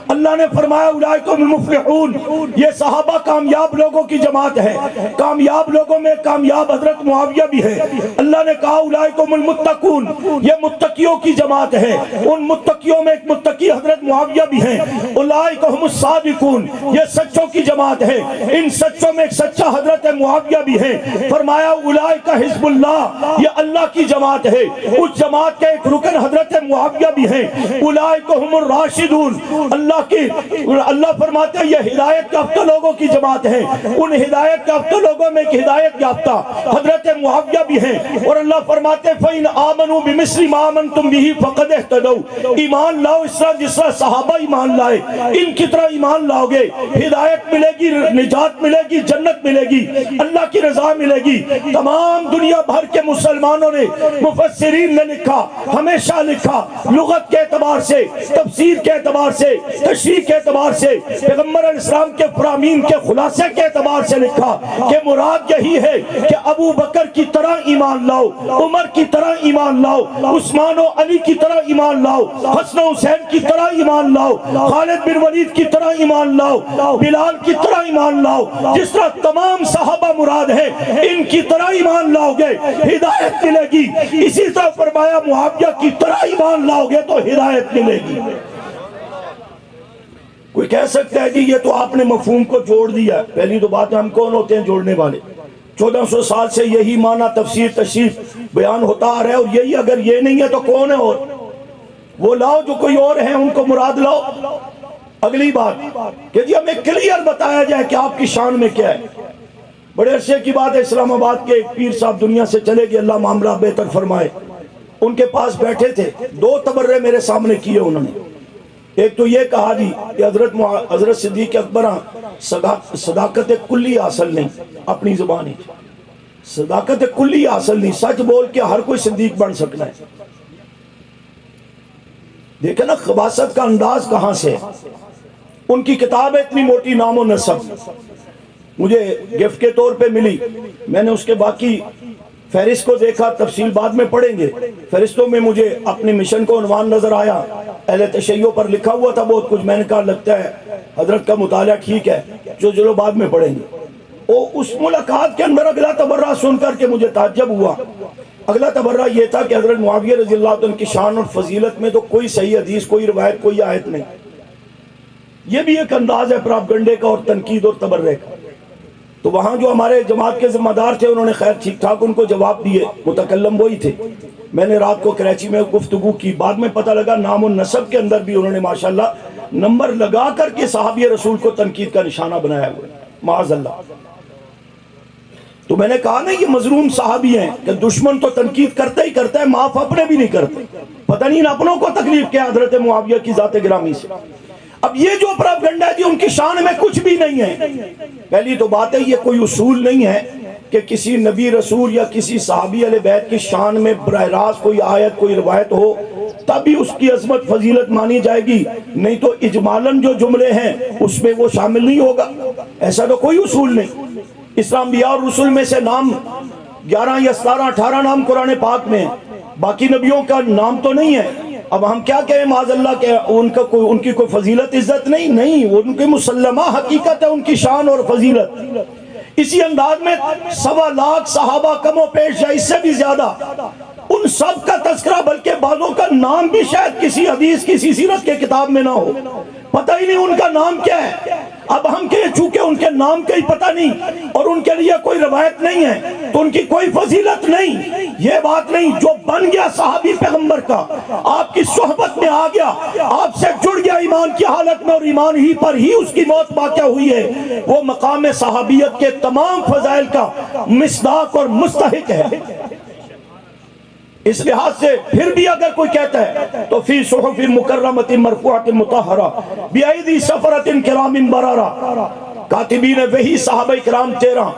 اللہ نے فرمایا اولئکم المفلحون، یہ صحابہ کامیاب لوگوں کی جماعت ہے، کامیاب لوگوں میں کامیاب حضرت معاویہ بھی ہے۔ اللہ نے کہا اولئکم المتقون، یہ متقیوں کی جماعت ہے، ان متقیوں میں ایک متقی حضرت معاویہ بھی ہیں۔ اولئک هم الصادقون، یہ سچوں کی جماعت ہے، ان سچوں میں ایک سچا حضرت معاویہ بھی ہے۔ فرمایا اولئک حزب اللہ، یہ اللہ کی جماعت ہے، اس جماعت کے ایک رکن حضرت معاویہ بھی ہیں۔ اولئک هم الراشدون، اللہ فرماتے ہیں یہ ہدایت یافتہ لوگوں کی جماعت ہے، ان ہدایت یافتہ لوگوں میں ایک ہدایت یافتہ حضرت معاویہ بھی ہیں۔ اور اللہ فرماتے ہیں فَإِنْ آمَنُوا بِمِثْلِ مَا آمَنْتُمْ بِهِ فَقَدِ اهْتَدَوْا، ایمان لاؤ اس طرح جس طرح صحابہ ایمان لائے، ان کی طرح ایمان لاؤ گے، ہدایت ملے گی، نجات ملے گی، جنت ملے گی، اللہ کی رضا ملے گی۔ تمام دنیا بھر کے مسلمانوں نے، مفسرین نے لکھا، ہمیشہ لکھا، لغت کے اعتبار سے، تفسیر کے اعتبار سے، تشریح کے اعتبار سے، پیغمبر علیہ السلام کے فرامین کے خلاصے کے اعتبار سے لکھا کہ مراد یہی ہے کہ ابو بکر کی طرح ایمان لاؤ، عمر کی طرح ایمان لاؤ، عثمان و علی کی طرح ایمان لاؤ، حسن و حسین کی طرح ایمان لاؤ، خالد بن ولید کی طرح ایمان لاؤ، بلال کی طرح ایمان لاؤ، جس طرح تمام صحابہ مراد ہے ان کی طرح ایمان لاؤ گے ہدایت ملے گی۔ اسی طرح فرمایا معاویہ کی طرح ایمان لاؤ گے تو ہدایت ملے گی۔ کوئی کہہ سکتا ہے کہ یہ تو آپ نے مفہوم کو جوڑ دیا۔ پہلی تو بات ہے ہم کون ہوتے ہیں جوڑنے والے؟ 1400 سال سے یہی معنی تفسیر تشریح بیان ہوتا آ رہا ہے، اور یہی اگر یہ نہیں ہے تو کون ہے؟ اور وہ لاؤ جو کوئی اور ہیں ان کو مراد لاؤ۔ اگلی بات کہ جی ہمیں کلیئر بتایا جائے کہ آپ کی شان میں کیا ہے۔ بڑے عرصے کی بات ہے، اسلام آباد کے ایک پیر صاحب دنیا سے چلے گئے، اللہ معاملہ بہتر فرمائے۔ ان کے پاس بیٹھے تھے، 2 تبرے میرے سامنے کیے انہوں نے۔ ایک تو یہ کہا جی کہ حضرت صدیق اکبر صداقت کلی حاصل نہیں، اپنی زبانی صداقت کلی حاصل نہیں، سچ بول کے ہر کوئی صدیق بن سکنا ہے۔ دیکھیں نا خباثت کا انداز کہاں سے ہے۔ ان کی کتاب ہے اتنی موٹی، نام و نسب، مجھے گفٹ کے طور پہ ملی۔ میں نے اس کے باقی فہرست کو دیکھا، تفصیل بعد میں پڑھیں گے۔ فہرستوں میں مجھے اپنے مشن کو عنوان نظر آیا، اہل تشیع پر لکھا ہوا تھا بہت کچھ۔ میں نے کہا لگتا ہے حضرت کا مطالعہ ٹھیک ہے، جو بعد میں پڑھیں گے۔ اس ملاقات کے اندر اگلا تبرہ سن کر کے مجھے تعجب ہوا۔ اگلا تبرہ یہ تھا کہ حضرت معاویہ رضی اللہ عنہ کی شان اور فضیلت میں تو کوئی صحیح حدیث، کوئی روایت، کوئی آیت نہیں۔ یہ بھی ایک انداز ہے پراپگنڈے کا اور تنقید اور تبرے کا۔ تو وہاں جو ہمارے جماعت کے ذمہ دار تھے انہوں نے خیر ٹھیک ٹھاک ان کو جواب دیے، متکلم وہی تھے۔ میں نے رات کو کراچی میں گفتگو کی، بعد میں پتہ لگا نام و نسب کے اندر بھی انہوں نے ماشاءاللہ نمبر لگا کر کے صحابی رسول کو تنقید کا نشانہ بنایا ہوا ہے، معاذ اللہ۔ تو میں نے کہا نا یہ مظلوم صحابی ہیں کہ دشمن تو تنقید کرتا ہی کرتا ہے، معاف اپنے بھی نہیں کرتے۔ پتہ نہیں اپنوں کو تکلیف کیا حضرت معاویہ کی ذات گرامی سے۔ اب یہ جو پراپگنڈا ہے جی ان کی شان میں کچھ بھی نہیں ہے۔ پہلی تو بات ہے یہ کوئی اصول نہیں ہے کہ کسی نبی رسول یا کسی صحابی اہل بیت کی شان میں براہ راست کوئی آیت، کوئی روایت ہو تبھی اس کی عظمت فضیلت مانی جائے گی، نہیں تو اجمالاً جو جملے ہیں اس میں وہ شامل نہیں ہوگا۔ ایسا تو کوئی اصول نہیں۔ اسلام انبیاء اور رسول میں سے نام 11 یا 17 18 نام قرآن پاک میں ہیں، باقی نبیوں کا نام تو نہیں ہے۔ اب ہم کیا کہیں معاذ اللہ کہ ان کی کوئی فضیلت عزت نہیں، ان کی مسلمہ حقیقت ہے ان کی شان اور فضیلت۔ اسی انداز میں 1.25 لاکھ صحابہ کم و بیش یا اس سے بھی زیادہ، ان سب کا تذکرہ بلکہ بعضوں کا نام بھی شاید کسی حدیث کسی سیرت کے کتاب میں نہ ہو، پتہ ہی نہیں ان کا نام کیا ہے۔ اب ہم کہیں چونکہ ان کے نام کا ہی پتہ نہیں اور ان کے لیے کوئی روایت نہیں ہے تو ان کی کوئی فضیلت نہیں، یہ بات نہیں۔ جو بن گیا صحابی پیغمبر کا، آپ کی صحبت میں آ گیا، آپ سے جڑ گیا ایمان کی حالت میں اور ایمان ہی پر ہی اس کی موت واقع ہوئی ہے، وہ مقام صحابیت کے تمام فضائل کا مصداق اور مستحق ہے۔ اس لحاظ سے پھر بھی اگر کوئی کہتا ہے تو فی صحف مکرمۃ مرفوعۃ مطہرہ بأیدی سفرۃ کرام بررہ، کاتبین وحی صحابہ کرام 13،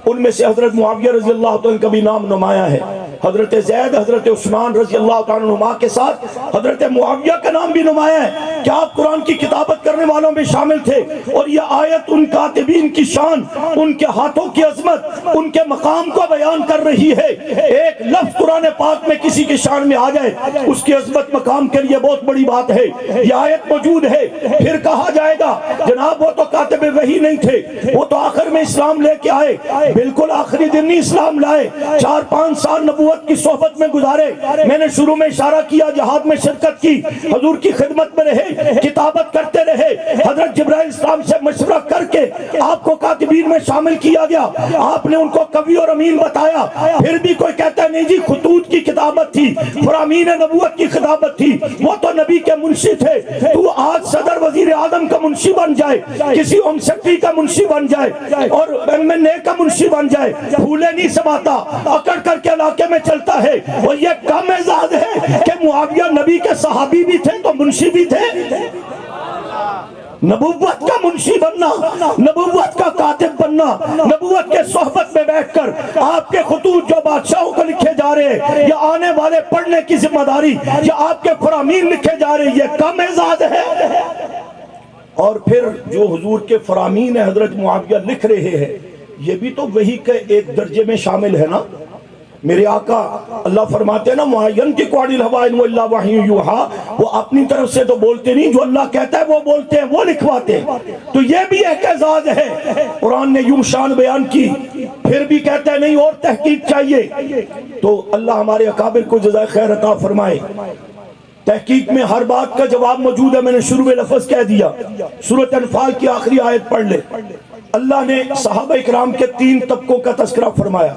ان میں سے حضرت معاویہ رضی اللہ عنہ کا بھی نام نمایاں ہے، حضرت زید، حضرت عثمان رضی اللہ عنہما کے ساتھ حضرت معاویہ کا نام بھی نمایاں ہے۔ کہ آپ قرآن کی کتابت کرنے والوں میں شامل تھے، اور یہ آیت ان کاتبین کی شان، ان کے ہاتھوں کی عظمت، ان کے مقام کو بیان کر رہی ہے۔ ایک لفظ قرآن پاک میں کسی کی شان میں آ جائے، اس کی عظمت مقام کے لیے بہت بڑی بات ہے۔ یہ آیت موجود ہے، پھر کہا جائے گا جناب وہ تو کاتب وحی نہیں تھے، وہ تو آخر میں اسلام لے کے آئے۔ بالکل آخری دن نہیں اسلام لائے، 4-5 سال نبوت کی صحبت میں گزارے۔ میں نے شروع میں اشارہ کیا، جہاد میں شرکت کی، حضور کی خدمت میں رہے، کتابت کرتے رہے۔ حضرت جبرائیل اسلام سے مشورہ کر کے آپ کو کاتبین میں شامل کیا گیا، آپ نے ان کو کوی اور امین بتایا۔ پھر بھی کوئی کہتا ہے نہیں جی خطوط کی کتابت تھی، فرامین نبوت کی خطابت تھی، وہ تو نبی کے منشی تھے۔ تو آج صدر وزیر اعظم کا منشی بن جائے، کسی ہوم سیکرٹری کا منشی بن جائے، اور ایم این اے کا منشی بن جائے، پھولے نہیں سماتا، اکڑ کر کے علاقے میں چلتا ہے۔ اور یہ کم اعزاز ہے کہ معاویہ نبی کے صحابی بھی تھے تو منشی بھی تھے۔ نبوت کا منشی بننا، نبوت کا کاتب بننا، نبوت کے صحبت میں بیٹھ کر آپ کے خطوط جو بادشاہوں کو لکھے جا رہے ہیں، یا آنے والے پڑھنے کی ذمہ داری، یا آپ کے فرامین لکھے جا رہے ہیں، یہ کم اعزاز ہے۔ اور پھر جو حضور کے فرامین حضرت معاویہ لکھ رہے ہیں، یہ بھی تو وحی کے ایک درجے میں شامل ہے نا۔ میرے آقا اللہ فرماتے ہیں نا معین کی قوڑی الہوائن و اللہ وحی یوحا، وہ اپنی طرف سے تو بولتے نہیں، جو اللہ کہتا ہے وہ بولتے ہیں، وہ لکھواتے ہیں۔ تو یہ بھی ایک اعزاز ہے۔ قرآن نے یوں شان بیان کی، پھر بھی کہتا ہے نہیں اور تحقیق چاہیے۔ تو اللہ ہمارے اکابر کو جزائے خیر عطا فرمائے۔ تحقیق میں ہر بات کا جواب موجود ہے، میں نے شروع میں لفظ کہہ دیا۔ سورۃ انفال کی آخری آیت پڑھ لے۔ اللہ نے صحابہ اکرام کے 3 طبقوں کا تذکرہ فرمایا۔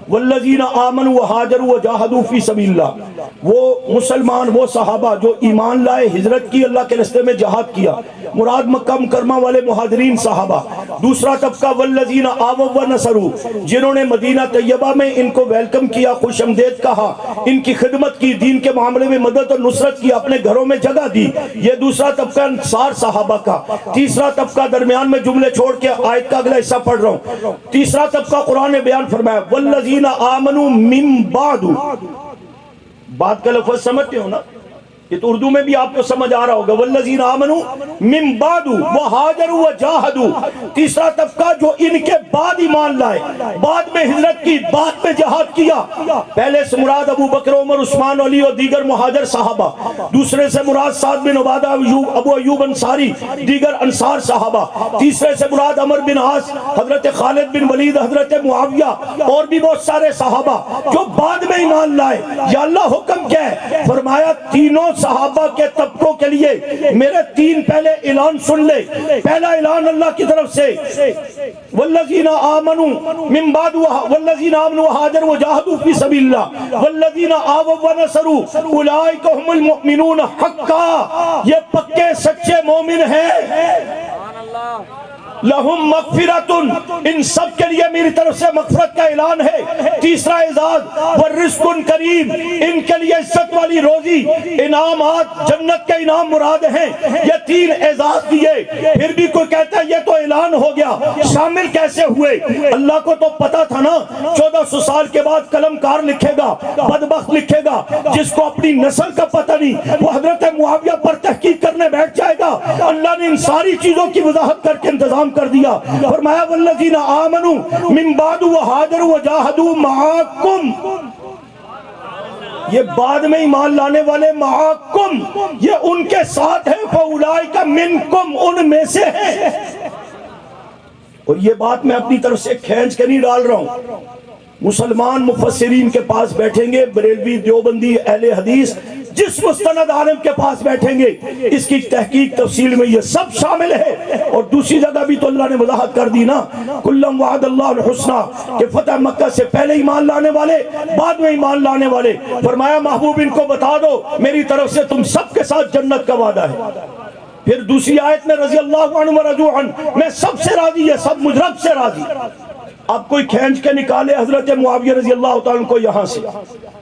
والذین آمنوا وہاجروا وجاہدوا فی سبیل اللہ، وہ مسلمان، وہ صحابہ جو ایمان لائے، ہجرت کی، اللہ کے راستے میں جہاد کیا، مراد مکہ مکرمہ والے مہاجرین صحابہ۔ دوسرا طبقہ والذین آووا ونصروا، جنہوں نے مدینہ طیبہ میں ان کو ویلکم کیا، خوش آمدید کہا، ان کی خدمت کی، دین کے معاملے میں مدد اور نصرت کی، اپنے گھروں میں جگہ دی۔ یہ دوسرا طبقہ انصار صحابہ کا۔ تیسرا طبقہ درمیان میں جملے چھوڑ کے آیت کا اگلا حصہ پڑھ رہا ہوں۔ تیسرا طبقہ قرآن نے بیان فرمایا والذین آمنوا من بعد، بعد کا لفظ سمجھتے ہو نا، یہ تو اردو میں بھی آپ کو سمجھ آ رہا ہوگا۔ والذین آمنوا من بعد وہاجروا وجاہدوا، تیسرا طبقہ جو ان کے بعد ایمان لائے، بعد میں ہجرت کی، بعد میں جہاد کیا۔ پہلے سے مراد ابو بکر، عمر، عثمان، علی اور دیگر مہاجر صحابہ، دوسرے سے مراد سعد بن عبادہ، ابو ایوب انصاری، دیگر انصار صحابہ، تیسرے سے مراد عمر بن عاص، حضرت خالد بن ولید، حضرت معاویہ اور بھی بہت سارے صحابہ جو بعد میں ایمان لائے۔ یا اللہ حکم کیا ہے؟ فرمایا تینوں صحابہ کے طبقوں کے لیے میرے 3 پہلے اعلان سن لے۔ پہلا اعلان اللہ کی طرف سے والذین آمنوا من بعد والذین آمنوا وہاجروا وجاہدوا فی سبیل اللہ والذین آووا ونصروا اولئک هم المؤمنون حقا، یہ پکے سچے مومن ہیں۔ لہم مغفرت، ان سب کے لیے میری طرف سے مغفرت کا اعلان ہے۔ تیسرا اعزاز ورزق کریم، ان کے لیے عزت والی روزی، انعامات، جنت کے انعام مراد ہیں۔ یہ 3 اعزاز دیے۔ پھر بھی کوئی کہتا ہے یہ تو اعلان ہو گیا، شامل کیسے ہوئے؟ اللہ کو تو پتا تھا نا 1400 سال کے بعد قلم کار لکھے گا، بدبخت لکھے گا، جس کو اپنی نسل کا پتہ نہیں، وہ حضرت معاویہ پر تحقیق کرنے بیٹھ جائے گا۔ اللہ نے ان ساری چیزوں کی وضاحت کر کے انتظام کر دیا۔ فرمایا والذین آمنوا من بعد وہاجروا وجاہدوا معاکم، یہ بعد میں ایمان لانے والے، معاکم یہ ان کے ساتھ ہیں، فاولئک منکم ان میں سے ہیں۔ اور یہ بات میں اپنی طرف سے کھینچ کے نہیں ڈال رہا ہوں، مسلمان مفسرین کے پاس بیٹھیں گے، بریلوی، دیوبندی، اہل حدیث، جس مستند عالم کے پاس بیٹھیں گے، اس کی تحقیق تفصیل میں یہ سب شامل ہے۔ اور دوسری جگہ بھی تو اللہ نے وضاحت کر دی نا، کلم وعد اللہ الحسنى، کہ فتح مکہ سے پہلے ایمان لانے والے، بعد میں ایمان لانے والے۔ فرمایا محبوب ان کو بتا دو میری طرف سے تم سب کے ساتھ جنت کا وعدہ ہے۔ پھر دوسری آیت میں رضی اللہ عنہ ورضوا عنہ، میں سب سے راضی، یہ سب مجھ رب سے راضی۔ اب کوئی کھینچ کے نکالے حضرت معاویہ رضی اللہ تعالیٰ کو یہاں سے،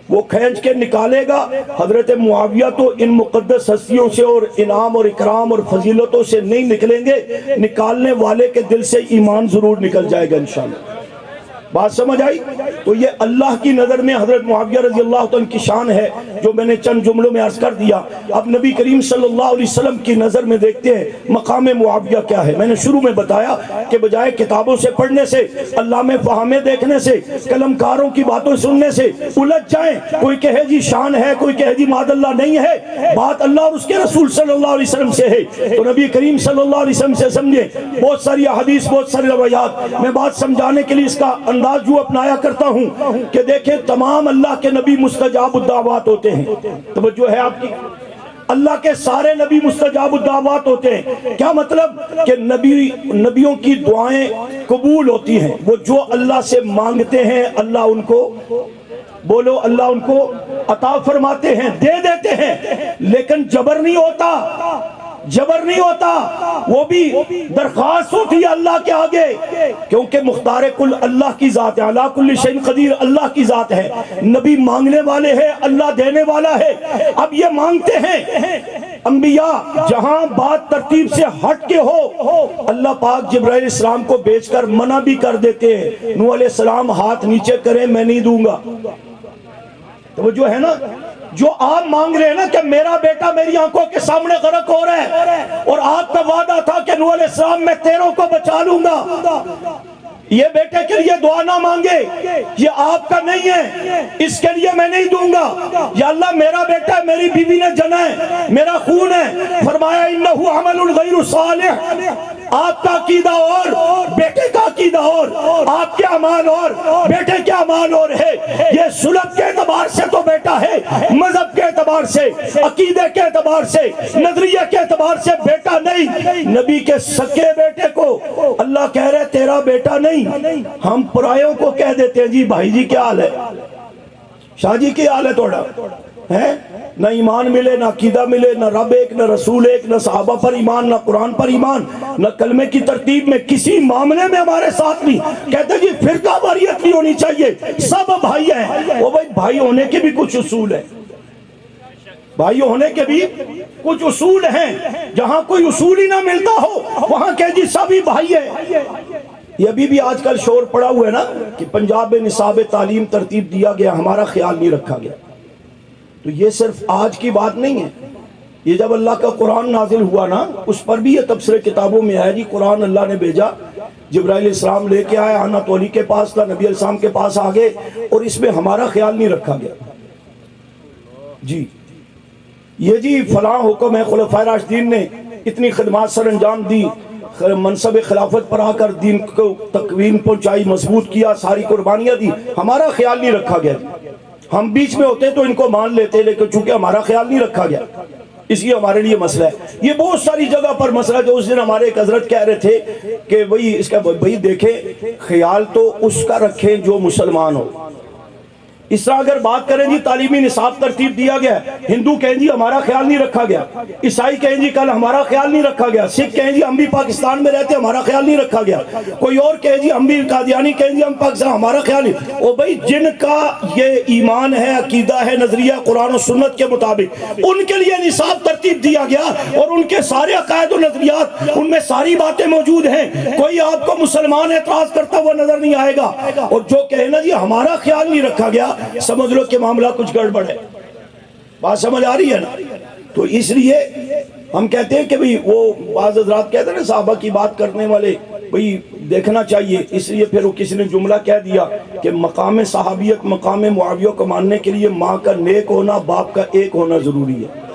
وہ کھینچ کے نکالے گا۔ حضرت معاویہ تو ان مقدس ہستیوں سے اور انعام اور اکرام اور فضیلتوں سے نہیں نکلیں گے، نکالنے والے کے دل سے ایمان ضرور نکل جائے گا انشاءاللہ۔ بات سمجھ آئی؟ تو یہ اللہ کی نظر میں حضرت معاویہ رضی اللہ عنہ کی شان ہے جو میں نے چند جملوں میں عرض کر دیا۔ اب نبی کریم صلی اللہ علیہ وسلم کی نظر میں دیکھتے ہیں مقام معاویہ کیا ہے۔ میں نے شروع میں بتایا کہ بجائے کتابوں سے پڑھنے سے، علامہ فہامے دیکھنے سے، قلمکاروں کی باتوں سننے سے الجھ جائیں، کوئی کہے جی شان ہے، کوئی کہے جی معاذ اللہ نہیں ہے، بات اللہ اور اس کے رسول صلی اللہ علیہ وسلم سے ہے تو نبی کریم صلی اللہ علیہ وسلم سے سمجھیں۔ بہت ساری احادیث، بہت ساری روایات، میں بات سمجھانے کے لیے اس کا انداز جو اپنایا کرتا ہوں کہ دیکھیں تمام اللہ کے نبی مستجاب الدعوات ہوتے ہیں۔ توجہ ہے آپ کی؟ اللہ کے سارے نبی مستجاب الدعوات ہوتے ہیں۔ کیا مطلب؟ کہ نبیوں کی دعائیں قبول ہوتی ہیں، وہ جو اللہ سے مانگتے ہیں اللہ ان کو، بولو، اللہ ان کو عطا فرماتے ہیں، دے دیتے ہیں، لیکن جبر نہیں ہوتا، جبر نہیں ہوتا، وہ بھی درخواست ہوتی ہے اللہ کے آگے، کیونکہ مختار کل اللہ کی ذات ہے، علی کل شیء قدیر اللہ کی ذات ہے۔ نبی مانگنے والے ہیں، اللہ دینے والا ہے۔ اب یہ مانگتے ہیں، انبیاء جہاں بات ترتیب سے ہٹ کے ہو اللہ پاک جبرائیل السلام کو بیچ کر منع بھی کر دیتے ہیں۔ نوح علیہ السلام ہاتھ نیچے کریں میں نہیں دوں گا۔ تو جو ہے نا، جو آپ مانگ رہے ہیں نا کہ میرا بیٹا میری آنکھوں کے سامنے غرق ہو رہا ہے اور آپ کا وعدہ تھا کہ نوح علیہ السلام میں تیروں کو بچا لوں گا، یہ بیٹے کے لیے دعا نہ مانگے، یہ آپ کا نہیں ہے، اس کے لیے میں نہیں دوں گا۔ یا اللہ میرا بیٹا ہے، میری بیوی نے جنا ہے، میرا خون ہے، فرمایا انہ عمل غیر صالح، آپ کا عقیدہ اور بیٹے کا عقیدہ اور، آپ کے اعمال اور بیٹے کے اعمال اور ہے۔ یہ سلب کے اعتبار سے تو بیٹا ہے، مذہب کے اعتبار سے، عقیدے کے اعتبار سے، نظریے کے اعتبار سے بیٹا نہیں۔ نبی کے سکے بیٹے کو اللہ کہہ رہے تیرا بیٹا نہیں۔ ہم پرایوں کو کہہ دیتے ہیں جی بھائی جی کیا حال ہے، شاہ جی کیا حال ہے توڑا ہے، نہ ایمان ملے، نہ عقیدہ ملے، نہ رب ایک، نہ رسول ایک، نہ صحابہ پر ایمان، نہ قرآن پر ایمان، نہ کلمے کی ترتیب میں کسی معاملے میں ہمارے ساتھ نہیں۔ کہتے جی فرقہ واریت نہیں ہونی چاہیے، سب بھائی ہیں۔ وہ بھائی بھائی ہونے کے بھی کچھ اصول ہیں، بھائی ہونے کے بھی کچھ اصول ہیں۔ جہاں کوئی اصول ہی نہ ملتا ہو وہاں کہ جی سبھی بھائی ہیں۔ یہ ابھی بھی آج کل شور پڑا ہوا ہے نا کہ پنجاب میں نصاب تعلیم ترتیب دیا گیا، ہمارا خیال نہیں رکھا گیا۔ تو یہ صرف آج کی بات نہیں ہے، یہ جب اللہ کا قرآن نازل ہوا نا اس پر بھی یہ تبصرے کتابوں میں آیا جی قرآن اللہ نے بھیجا، جبرائیل علیہ السلام لے کے آیا، آنا تولی کے پاس تھا، نبی علیہ السلام کے پاس آگے، اور اس میں ہمارا خیال نہیں رکھا گیا۔ جی یہ جی فلاں حکم ہے، خلفائے راشدین نے اتنی خدمات سر انجام دی، منصب خلافت پر آ کر دین کو تکوین پہنچائی، مضبوط کیا، ساری قربانیاں دی، ہمارا خیال نہیں رکھا گیا۔ ہم بیچ میں ہوتے تو ان کو مان لیتے، لیکن چونکہ ہمارا خیال نہیں رکھا گیا اس لیے ہمارے لیے مسئلہ ہے۔ یہ بہت ساری جگہ پر مسئلہ، جو اس دن ہمارے ایک حضرت کہہ رہے تھے کہ وہی اس کا بھائی دیکھیں خیال تو اس کا رکھیں جو مسلمان ہو۔ اس طرح اگر بات کریں جی تعلیمی نصاب ترتیب دیا گیا، ہندو کہیں جی ہمارا خیال نہیں رکھا گیا، عیسائی کہیں جی کل ہمارا خیال نہیں رکھا گیا، سکھ کہیں جی ہم بھی پاکستان میں رہتے ہمارا خیال نہیں رکھا گیا، کوئی اور کہیں جی ہم بھی قادیانی کہیں جی ہم پاکستان ہمارا خیال نہیں۔ او بھائی جن کا یہ ایمان ہے، عقیدہ ہے، نظریہ قرآن و سنت کے مطابق، ان کے لیے نصاب ترتیب دیا گیا اور ان کے سارے عقائد و نظریات ان میں ساری باتیں موجود ہیں۔ کوئی آپ کو مسلمان اعتراض کرتا ہوا نظر نہیں آئے گا، اور جو کہے نا جی ہمارا خیال نہیں رکھا گیا، سمجھ لو کہ معاملہ کچھ گڑبڑ ہے۔ بات سمجھ آ رہی ہے نا؟ تو اس لیے ہم کہتے ہیں کہ بھئی وہ بعض حضرات کہتے ہیں نا صحابہ کی بات کرنے والے بھئی دیکھنا چاہیے، اس لیے پھر وہ کسی نے جملہ کہہ دیا کہ مقام صحابیت، مقام معاویہ کو ماننے کے لیے ماں کا نیک ہونا، باپ کا ایک ہونا ضروری ہے۔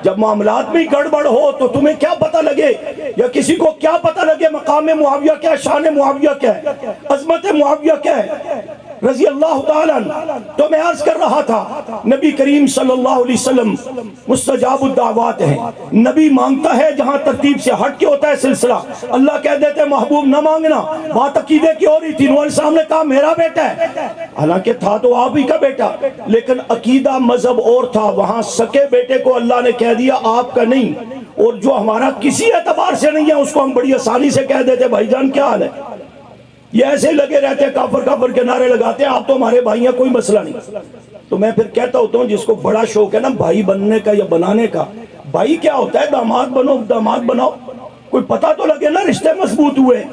جب معاملات میں گڑبڑ ہو تو تمہیں کیا پتہ لگے، یا کسی کو کیا پتہ لگے مقام معاویہ کیا ہے، شان معاویہ کیا ہے، عظمت معاویہ کیا ہے رضی اللہ تعالیٰ عنہ۔ تو میں عرض کر رہا تھا نبی کریم صلی اللہ علیہ وسلم مستجاب الدعوات ہیں، نبی مانگتا ہے جہاں ترتیب سے ہٹ کے ہوتا ہے سلسلہ، اللہ کہہ دیتے محبوب نہ مانگنا، بات عقیدے کی اور ہی تھی۔ نوح علیہ السلام نے کہا میرا بیٹا ہے، حالانکہ تھا تو آپ ہی کا بیٹا، لیکن عقیدہ مذہب اور تھا، وہاں سکے بیٹے کو اللہ نے کہہ دیا آپ کا نہیں، اور جو ہمارا کسی اعتبار سے نہیں ہے اس کو ہم بڑی آسانی سے کہہ دیتے بھائی جان کیا حال ہے۔ یہ ایسے لگے رہتے ہیں کافر کافر کے نعرے لگاتے ہیں، آپ تو ہمارے بھائی ہیں، کوئی مسئلہ نہیں۔ تو میں پھر کہتا ہوتا ہوں جس کو بڑا شوق ہے نا بھائی بننے کا یا بنانے کا، بھائی کیا ہوتا ہے داماد بنو، داماد بناؤ، کوئی پتہ تو لگے نا رشتے مضبوط ہوئے.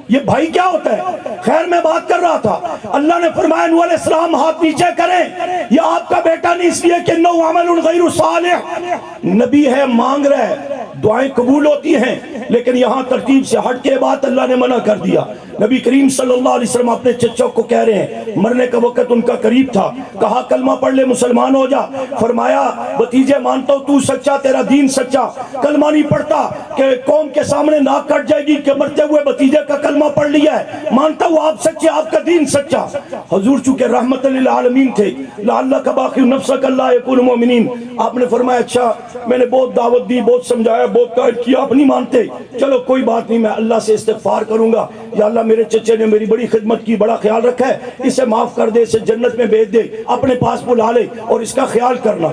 یہ بھائی کیا ہوتا ہے؟ خیر میں بات کر رہا تھا, اللہ نے فرمایا نوح علیہ السلام ہاتھ نیچے کریں, یہ آپ کا بیٹا نہیں اس لیے کہ انہ عمل غیر صالح, نبی ہے مانگ رہا ہے, دعائیں قبول ہوتی ہیں, لیکن یہاں ترتیب سے ہٹ کے بات اللہ نے منع کر دیا. نبی کریم صلی اللہ علیہ وسلم اپنے چچا کو کہہ رہے ہیں, مرنے کا وقت ان کا قریب تھا, کہا کلمہ پڑھ لے مسلمان ہو جا. فرمایا بھتیجے مانتا ہوں تو سچا, تیرا دین سچا, کلمہ نہیں پڑھتا کہ قوم کے سامنے ناک کٹ جائے گی کہ مرتے ہوئے بھتیجے کا کلمہ پڑھ لیا ہے, مانتا ہوں آپ سچے, آپ کا دین سچا. حضور چونکہ رحمت للعالمین تھے, لعلک باخع نفسک اللہ یکون مؤمنین, آپ نے فرمایا اچھا میں نے بہت دعوت دی, بہت سمجھایا, بہت قائد کیا, آپ نہیں مانتے, چلو کوئی بات نہیں, میں اللہ سے استغفار کروں گا, یا اللہ میرے چچے نے میری بڑی خدمت کی, بڑا خیال رکھا ہے, اسے معاف کر دے, اسے جنت میں بھیج دے, اپنے پاس بلا لے اور اس کا خیال کرنا.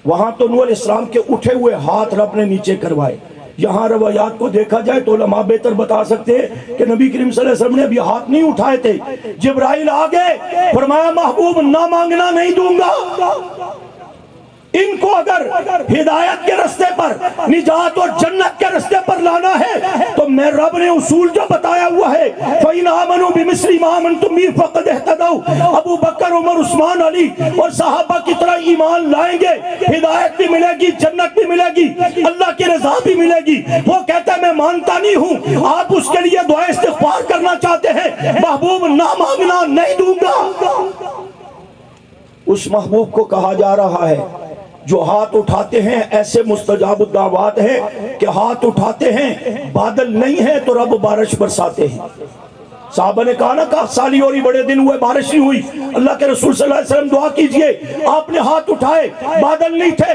وہاں تو نوح علیہ السلام کے اٹھے ہوئے ہاتھ رب نے نیچے کروائے. یہاں روایات کو دیکھا جائے تو علماء بہتر بتا سکتے ہیں کہ نبی کریم صلی اللہ علیہ وسلم نے ابھی ہاتھ نہیں اٹھائے تھے, جبرائیل آگے فرمایا محبوب نہ مانگنا نہیں دوں گا, ان کو اگر ہدایت کے رستے پر, نجات اور جنت کے رستے پر لانا ہے تو میں رب نے اصول جو بتایا ہوا ہے فَإِنْ آمَنُوا بِمِثْلِ مَا آمَنْتُم بِهِ فَقَدِ اهْتَدَوْا, ابو بکر, عمر, عثمان, علی اور صحابہ کی طرح ایمان لائیں گے, ہدایت بھی ملے گی, جنت بھی ملے گی, اللہ کی رضا بھی ملے گی. وہ کہتا ہے میں مانتا نہیں ہوں, آپ اس کے لیے دعا استغفار کرنا چاہتے ہیں, محبوب نہ مانگنا نہیں دوں گا. اس محبوب کو کہا جا رہا ہے جو ہاتھ اٹھاتے ہیں ایسے مستجاب الدعوات ہیں کہ ہاتھ اٹھاتے ہیں, بادل نہیں ہے تو رب بارش برساتے ہیں. صحابہ نے کہا نا کہ سالی اور بڑے دن ہوئے بارش نہیں ہوئی, اللہ کے رسول صلی اللہ علیہ وسلم دعا کیجئے, آپ نے ہاتھ اٹھائے, بادل نہیں تھے,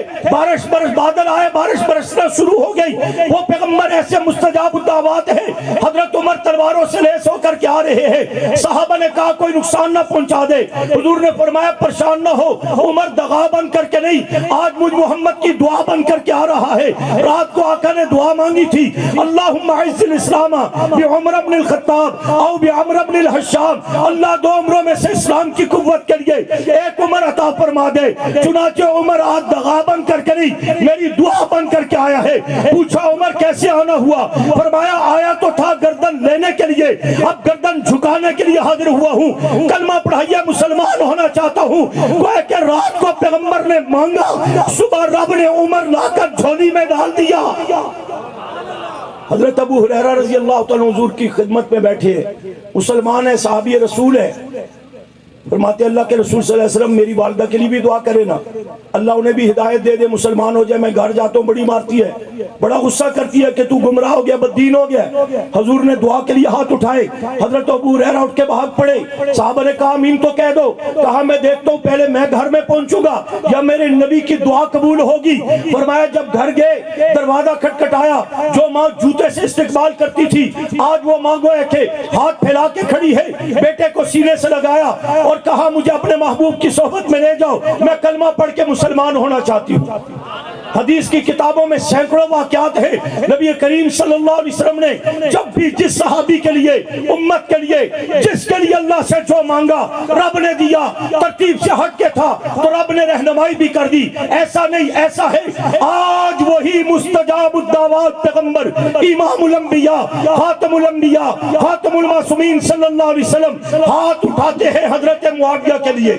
بادل آئے, بارش برسنا شروع ہو گئی. وہ پیغمبر ایسے مستجاب الدعوات ہیں. حضرت عمر تلواروں سے لیس ہو کر کے آ رہے ہیں, صحابہ نے کہا کوئی نقصان نہ پہنچا دے, حضور نے فرمایا پریشان نہ ہو, عمر دغا بن کر کے نہیں, آج مجھ محمد کی دعا بن کر کے آ رہا ہے. رات کو آقا نے دعا مانگی تھی, اللہم اعز الاسلام بعمر بن الخطاب او بعمر بن الحشام, اللہ دو عمروں میں سے اسلام کی قوت کے لیے ایک عمر عطا فرما دے. چنانچہ عمر آج دغا بن کر کے نہیں, میری دعا بن کر کے آیا ہے. پوچھا عمر کیسے آنا ہوا؟ فرمایا آیا تو تھا گردن لینے کے لیے, اب گردن جھکانے کے لیے حاضر ہوا ہوں, کلمہ پڑھائیے مسلمان ہونا چاہتا ہوں. گویا کہ رات کو پیغمبر نے مانگا, صبح رب نے عمر لا کر جھولی میں ڈال دیا. حضرت ابو ہریرہ رضی اللہ تعالیٰ حضور کی خدمت میں بیٹھے ہیں, مسلمان ہے, صحابی رسول ہے, فرماتے اللہ کے رسول صلی اللہ علیہ وسلم میری والدہ کے لیے بھی دعا کرے نا, اللہ انہیں بھی ہدایت دے دے, مسلمان ہو جائے. میں گھر جاتا ہوں بڑی مارتی ہے, بڑا غصہ کرتی ہے کہ تو گمراہ ہو گیا, بددین ہو گیا. حضور نے دعا کے لیے ہاتھ اٹھائے, حضرت ابو ہریرہ اٹھ کے بھاگ پڑے. صحابہ نے کہا آمین تو کہہ دو, کہا میں دیکھتا ہوں پہلے میں گھر میں پہنچوں گا یا میرے نبی کی دعا قبول ہوگی. فرمایا جب گھر گئے, دروازہ کھٹکھٹایا, جو ماں جوتے سے استقبال کرتی تھی آج وہ ماں گویا کہ ہاتھ پھیلا کے کھڑی ہے, بیٹے کو سینے سے لگایا اور کہا مجھے اپنے محبوب کی صحبت میں لے جاؤ, میں کلمہ پڑھ کے مسلمان ہونا چاہتی ہوں. حدیث کی کتابوں میں سینکڑوں واقعات ہیں. نبی کریم صلی اللہ علیہ وسلم نے جب بھی جس صحابی کے لیے, امت کے لیے, جس کے لیے اللہ سے جو مانگا رب نے دیا. ترتیب سے ہٹ کے تھا تو رب نے رہنمائی بھی کر دی. ایسا نہیں, ایسا ہے آج وہی مستجاب الدعوات پیغمبر, امام الانبیاء, خاتم الانبیاء, خاتم المعصومین صلی اللہ علیہ وسلم ہاتھ اٹھاتے ہیں حضرت معاویہ کے لیے.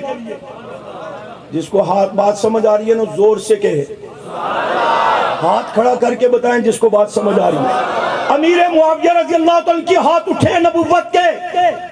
جس کو ہاتھ بات سمجھ آ رہی ہے نا زور سے کہے, ہاتھ کھڑا کر کے بتائیں جس کو بات سمجھ آ رہی ہے. امیر معاویہ رضی اللہ تعالیٰ کی ہاتھ اٹھے نبوت کے.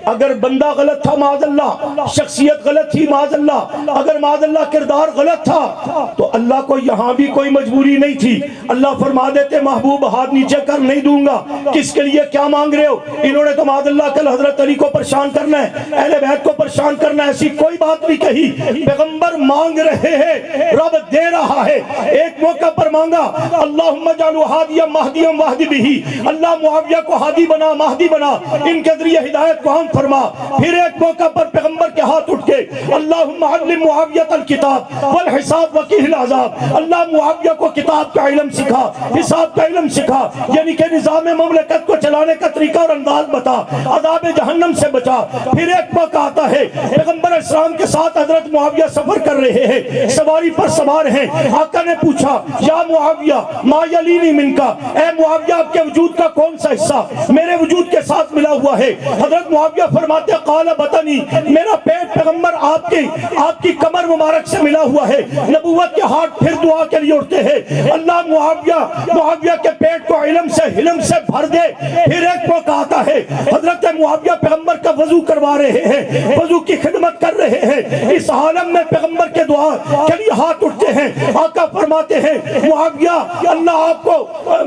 اگر بندہ غلط تھا معاذ اللہ, شخصیت غلط تھی معاذ اللہ, اگر معاذ اللہ کردار غلط تھا تو اللہ کو یہاں بھی کوئی مجبوری نہیں تھی. اللہ فرما دیتے محبوب ہاتھ نیچے کر نہیں دوں گا. کس کے لیے کیا مانگ رہے ہو؟ انہوں نے تو معاذ اللہ کل حضرت علی کو پریشان کرنا ہے, اہل بیت کو پریشان کرنا ہے, ایسی کوئی بات نہیں کہی. پیغمبر مانگ رہے ہیں, رب دے رہا ہے. ایک موقع پر مانگا اللہم اجعلہ ہادیا مہدیا واہد بہ, اللہ معاویہ کو ہادی بنا, مہدی بنا, ان کے ذریعے ہدایت کو عام فرما. پھر ایک موقع پر پیغمبر کے ہاتھ اٹھ کے اللہم علم معاویہ الکتاب والحساب وقیہ العذاب، اللہ معاویہ کو کتاب کا علم سکھا، حساب کا علم سکھا، یعنی کہ نظام مملکت کو چلانے کا طریقہ اور انداز بتا، عذاب جہنم سے بچا۔ پھر ایک موقع آتا ہے پیغمبر اسلام کے ساتھ حضرت معاویہ سفر کر رہے ہیں، سواری پر سوار ہیں، آقا نے پوچھا یا معاویہ ما یلینی منکا، اے معاویہ آپ کے وجود کا کون سا حصہ میرے وجود کے ساتھ ملا ہوا ہے؟ حضرت معاویہ فرماتے قال بطنی، میرا پیٹ پیغمبر آپ کی کمر مبارک سے ملا ہوا ہے۔ نبوت کے ہاتھ پھر دعا کے لیے اٹھتے ہیں، اللہ معاویہ کے پیٹ کو علم سے حلم سے بھر دے۔ پھر ایک موقع آتا ہے حضرت معاویہ پیغمبر کا وضو کروا رہے ہیں، وضو کی خدمت کر رہے ہیں، اس عالم میں پیغمبر کے دعا کے لیے ہاتھ اٹھتے ہیں، آقا فرماتے ہیں معاویہ اللہ آپ کو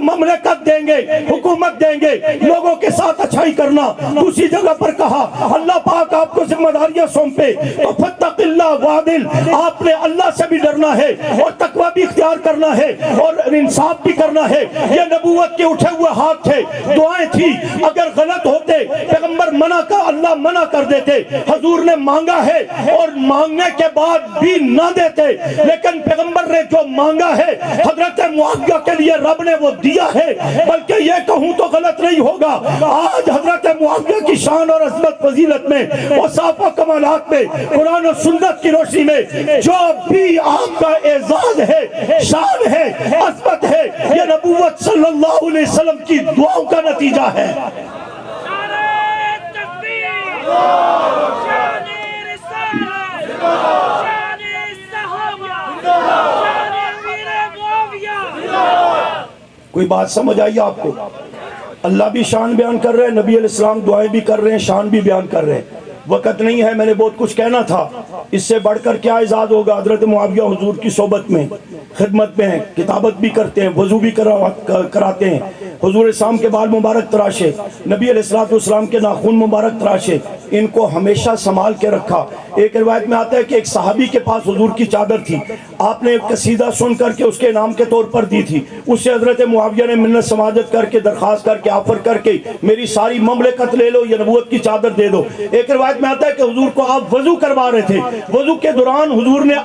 مملکت دیں گے، حکومت دیں گے، لوگوں کے ساتھ اچھائی کرنا۔ دوسری جگہ پر کہا اللہ پاک آپ کو ذمہ داریاں سونپے تو فتق اللہ وعدل، آپ نے اللہ سے بھی ڈرنا ہے اور تقوی بھی اختیار کرنا ہے اور انصاف بھی کرنا ہے۔ یہ نبوت کے اٹھے ہوئے ہاتھ تھے، دعائیں تھی، اگر غلط ہوتے پیغمبر منع کا اللہ منع کر دیتے۔ حضور نے مانگا ہے اور مانگنے کے بعد بھی نہ دیتے، لیکن پیغمبر نے جو مانگا ہے حضرت معاویہ کے لیے رب نے وہ دیا ہے۔ بلکہ یہ کہوں تو غلط نہیں ہوگا، آج حضرت معاویہ کی شان اور عظمت فضیلت میں، اوصاف و کمالات میں، قرآن و سنت کی روشنی میں جو بھی آپ کا اعزاز ہے، شان ہے، عظمت ہے، یہ نبوت صلی اللہ علیہ وسلم کی دعاؤں کا نتیجہ ہے۔ کوئی بات سمجھ آئی آپ کو؟ اللہ بھی شان بیان کر رہے ہیں، نبی علیہ السلام دعائیں بھی کر رہے ہیں، شان بھی بیان کر رہے ہیں۔ وقت نہیں ہے، میں نے بہت کچھ کہنا تھا، اس سے بڑھ کر کیا اعزاز ہوگا۔ حضرت معاویہ حضور کی صحبت میں خدمت میں ہیں، کتابت بھی کرتے ہیں، وضو بھی کراتے ہیں، حضور اسلام کے بال مبارک تراشے، نبی علیہ السلام کے ناخن مبارک تراشے، ان کو ہمیشہ سنبھال کے رکھا۔ ایک روایت میں آتا ہے کہ ایک صحابی کے پاس حضور کی چادر تھی، آپ نے ایک قصیدہ سن کر کے اس کے انعام کے طور پر دی تھی، اس سے حضرت معاویہ نے منت سماجت کر کے درخواست کر کے آفر کر کے میری ساری مملکت لے لو، یہ نبوت کی چادر دے دو۔ ایک روایت میں آتا ہے کہ حضور کو آپ وضو کروا رہے تھے، وضو کے دوران حضور نے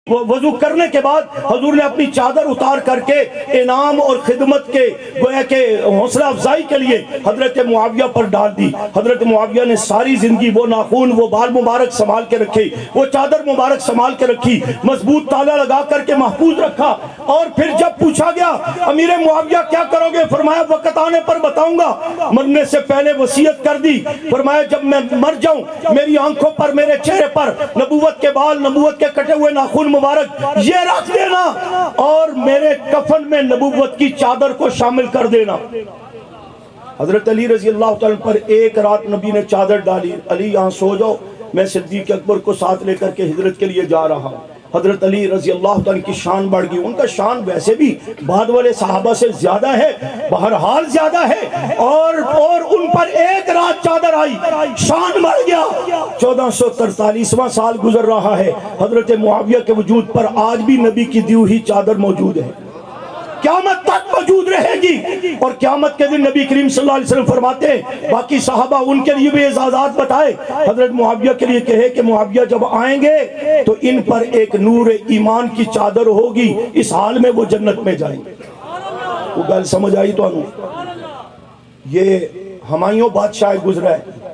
وضو کرنے کے بعد حضور نے اپنی چادر اتار کر کے انعام اور خدمت کے گویا کہ حوصلہ افزائی کے لیے حضرت معاویہ پر ڈال دی۔ حضرت معاویہ نے ساری زندگی وہ ناخون، وہ بال مبارک سنبھال کے رکھے، وہ چادر مبارک سنبھال کے رکھی، مضبوط تالا لگا کر کے محفوظ رکھا۔ اور پھر جب پوچھا گیا امیر معاویہ کیا کرو گے، فرمایا وقت آنے پر بتاؤں گا، مرنے سے پہلے وصیت کر دی، فرمایا جب میں مر جاؤں میری آنکھوں پر، میرے چہرے پر نبوت کے بال، نبوت کے کٹے ہوئے ناخن مبارک یہ رکھ دینا اور میرے کفن میں نبوت کی چادر کو شامل کر دینا۔ حضرت علی رضی اللہ تعالیٰ پر ایک رات نبی نے چادر ڈالی، علی یہاں سو جاؤ، میں صدیق اکبر کو ساتھ لے کر کے ہجرت کے لیے جا رہا ہوں۔ حضرت علی رضی اللہ تعالیٰ کی شان بڑھ گئی، ان کا شان ویسے بھی بعد والے صحابہ سے زیادہ ہے، بہرحال زیادہ ہے، اور ان پر ایک رات چادر آئی، شان بڑھ گیا۔ 1443واں سال گزر رہا ہے، حضرت معاویہ کے وجود پر آج بھی نبی کی دی ہوئی چادر موجود ہے، قیامت تک موجود رہے گی۔ اور قیامت کے دن نبی کریم صلی اللہ علیہ وسلم فرماتے ہیں باقی صحابہ ان کے لیے بھی اعزازات بتائے، حضرت معاویہ کے لیے کہے کہ معاویہ جب آئیں گے تو ان پر ایک نور ایمان کی چادر ہوگی، اس حال میں وہ جنت میں جائیں گے۔ وہ گل سمجھ آئی تو یہ ہمایوں بادشاہ گزرا ہے،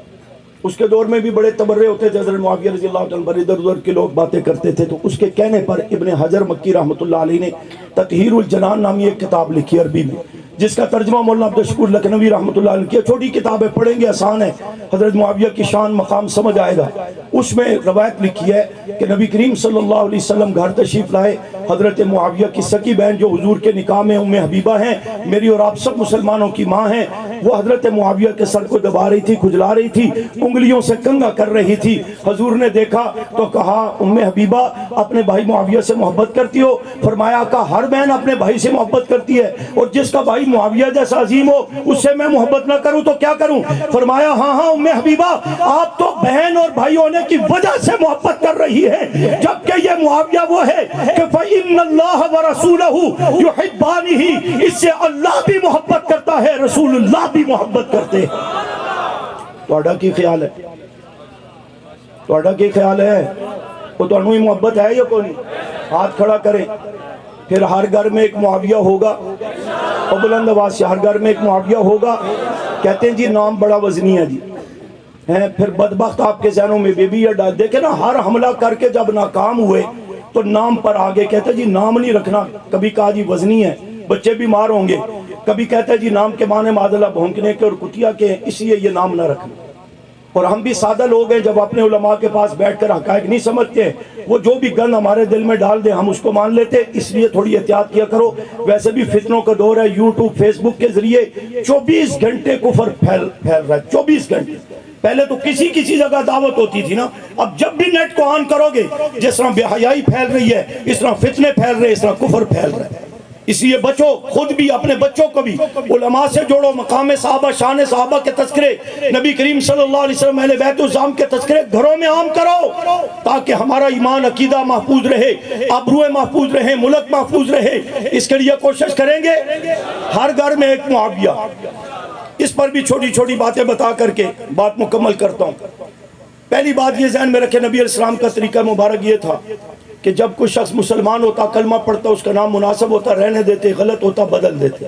اس کے دور میں بھی بڑے تبرے ہوتے تھے، حضرت معاویہ رضی اللہ عنہ پر ادھر ادھر کے لوگ باتیں کرتے تھے، تو اس کے کہنے پر ابن حجر مکی رحمۃ اللہ علیہ نے تطہیر الجنان نامی ایک کتاب لکھی عربی میں، جس کا ترجمہ مولانا عبدالشکور لکھنوی رحمۃ اللہ علیہ کی، چھوٹی کتاب ہے، پڑھیں گے آسان ہے، حضرت معاویہ کی شان مقام سمجھ آئے گا۔ اس میں روایت لکھی ہے کہ نبی کریم صلی اللہ علیہ وسلم گھر تشریف لائے، حضرت معاویہ کی سکی بہن جو حضور کے نکاح میں ام حبیبہ ہیں، میری اور آپ سب مسلمانوں کی ماں ہیں، وہ حضرت معاویہ کے سر کو دبا رہی تھی، کھجلا رہی تھی، انگلیوں سے کنگا کر رہی تھی۔ حضور نے دیکھا تو کہا ام حبیبہ اپنے بھائی معاویہ سے محبت کرتی ہو؟ فرمایا کہ ہر بہن اپنے بھائی سے محبت کرتی ہے، اور جس کا بھائی معاویہ جیسا عظیم ہو اس سے میں محبت نہ کروں تو کیا کروں؟ فرمایا ہاں ہاں ام حبیبہ، آپ تو بہن اور بھائی ہونے کی وجہ سے محبت کر رہی ہے، جبکہ یہ معاویہ وہ ہے کہ فَإِنَّ اللَّهَ وَرَسُولَهُ يُحِبَّانِهِ، اس سے اللہ بھی محبت کرتا ہے، رسول اللہ بھی محبت کرتے ہیں۔ توڑا کی خیال ہے؟ توڑا کی خیال ہے؟ وہ تو انوی محبت ہے یا کوئی نہیں؟ ہاتھ کھڑا کریں. پھر ہر گھر میں ایک معاویہ ہوگا، اور بلند آواز سے ہر گھر میں ایک معاویہ ہوگا. کہتے ہیں جی نام بڑا وزنی ہے جی. پھر بدبخت آپ کے ذہنوں میں بھی یہ ڈال دیکھیں نا، ہر حملہ کر کے جب ناکام ہوئے تو نام پر آگے کہتے ہیں جی نام نہیں رکھنا. کبھی کہا جی وزنی ہے، بچے بیمار ہوں گے. کبھی کہتے ہیں جی نام کے معنی معذلہ بھونکنے کے اور کتیا کے، اس لیے یہ نام نہ رکھنا. اور ہم بھی سادہ لوگ ہیں، جب اپنے علماء کے پاس بیٹھ کر حقائق نہیں سمجھتے، وہ جو بھی گند ہمارے دل میں ڈال دیں ہم اس کو مان لیتے. اس لیے تھوڑی احتیاط کیا کرو. ویسے بھی فتنوں کا دور ہے، یوٹیوب فیس بک کے ذریعے 24 گھنٹے کفر پھیل رہا ہے. 24 گھنٹے. پہلے تو کسی جگہ دعوت ہوتی تھی نا، اب جب بھی نیٹ کو آن کرو گے جس طرح بے حیائی پھیل رہی ہے، اس طرح فتنے پھیل رہے ہیں، اس طرح کفر پھیل رہا ہے. اس لیے بچو، خود بھی اپنے بچوں کو بھی علماء سے جوڑو. مقام صحابہ، شان صحابہ کے تذکرے، نبی کریم صلی اللہ علیہ وسلم، اہل بیت الزام کے تذکرے گھروں میں عام کرو، تاکہ ہمارا ایمان عقیدہ محفوظ رہے، آبروئیں محفوظ رہیں، ملک محفوظ رہے. اس کے لیے کوشش کریں گے. ہر گھر میں ایک معاویہ. اس پر بھی چھوٹی چھوٹی باتیں بتا کر کے بات مکمل کرتا ہوں. پہلی بات یہ ذہن میں رکھے، نبی علیہ السلام کا طریقہ مبارک یہ تھا کہ جب کوئی شخص مسلمان ہوتا، کلمہ پڑھتا، اس کا نام مناسب ہوتا رہنے دیتے، غلط ہوتا بدل دیتے.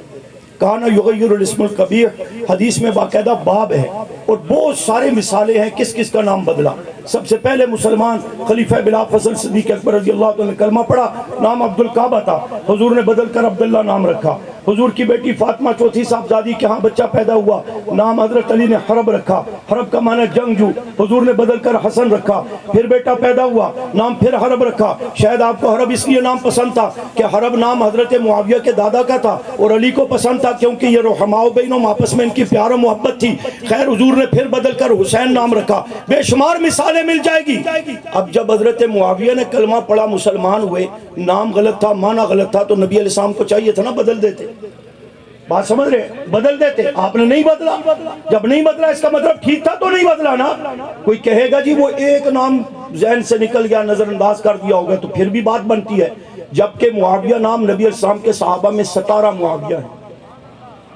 کہانا یغیر الاسم القبیح، حدیث میں باقاعدہ باب ہے اور بہت سارے مثالیں ہیں کس کس کا نام بدلا. سب سے پہلے مسلمان خلیفہ بلا فضل صدیق اکبر رضی اللہ عنہ نے کلمہ پڑھا، نام عبدالکعبہ تھا، حضور نے بدل کر عبداللہ نام رکھا. حضور کی بیٹی فاطمہ چوتھی صاحبزادی کے ہاں بچہ پیدا ہوا، نام حضرت علی نے حرب رکھا. حرب کا معنی جنگجو، حضور نے بدل کر حسن رکھا. پھر بیٹا پیدا ہوا، نام پھر حرب رکھا. شاید آپ کو حرب اس لیے نام پسند تھا کہ حرب نام حضرت معاویہ کے دادا کا تھا اور علی کو پسند تھا کیونکہ یہ رحماء بینہم، آپس میں ان کی پیار و محبت تھی. خیر، حضور نے پھر بدل کر حسین نام رکھا. بے شمار مثالیں مل جائے گی. اب جب حضرت معاویہ نے کلمہ پڑھا، مسلمان ہوئے، نام غلط تھا، معنی غلط تھا، تو نبی علیہ السلام کو چاہیے تھا نا بدل دیتے. بات سمجھ رہے؟ بدل دیتے. آپ نے نہیں بدلا. جب نہیں بدلا اس کا مطلب ٹھیک تھا تو نہیں بدلا نا. کوئی کہے گا جی وہ ایک نام ذہن سے نکل گیا، نظر انداز کر دیا ہوگا، تو پھر بھی بات بنتی ہے. جبکہ معاویہ نام نبی علیہ السلام کے صحابہ میں 17 معاویہ ہیں.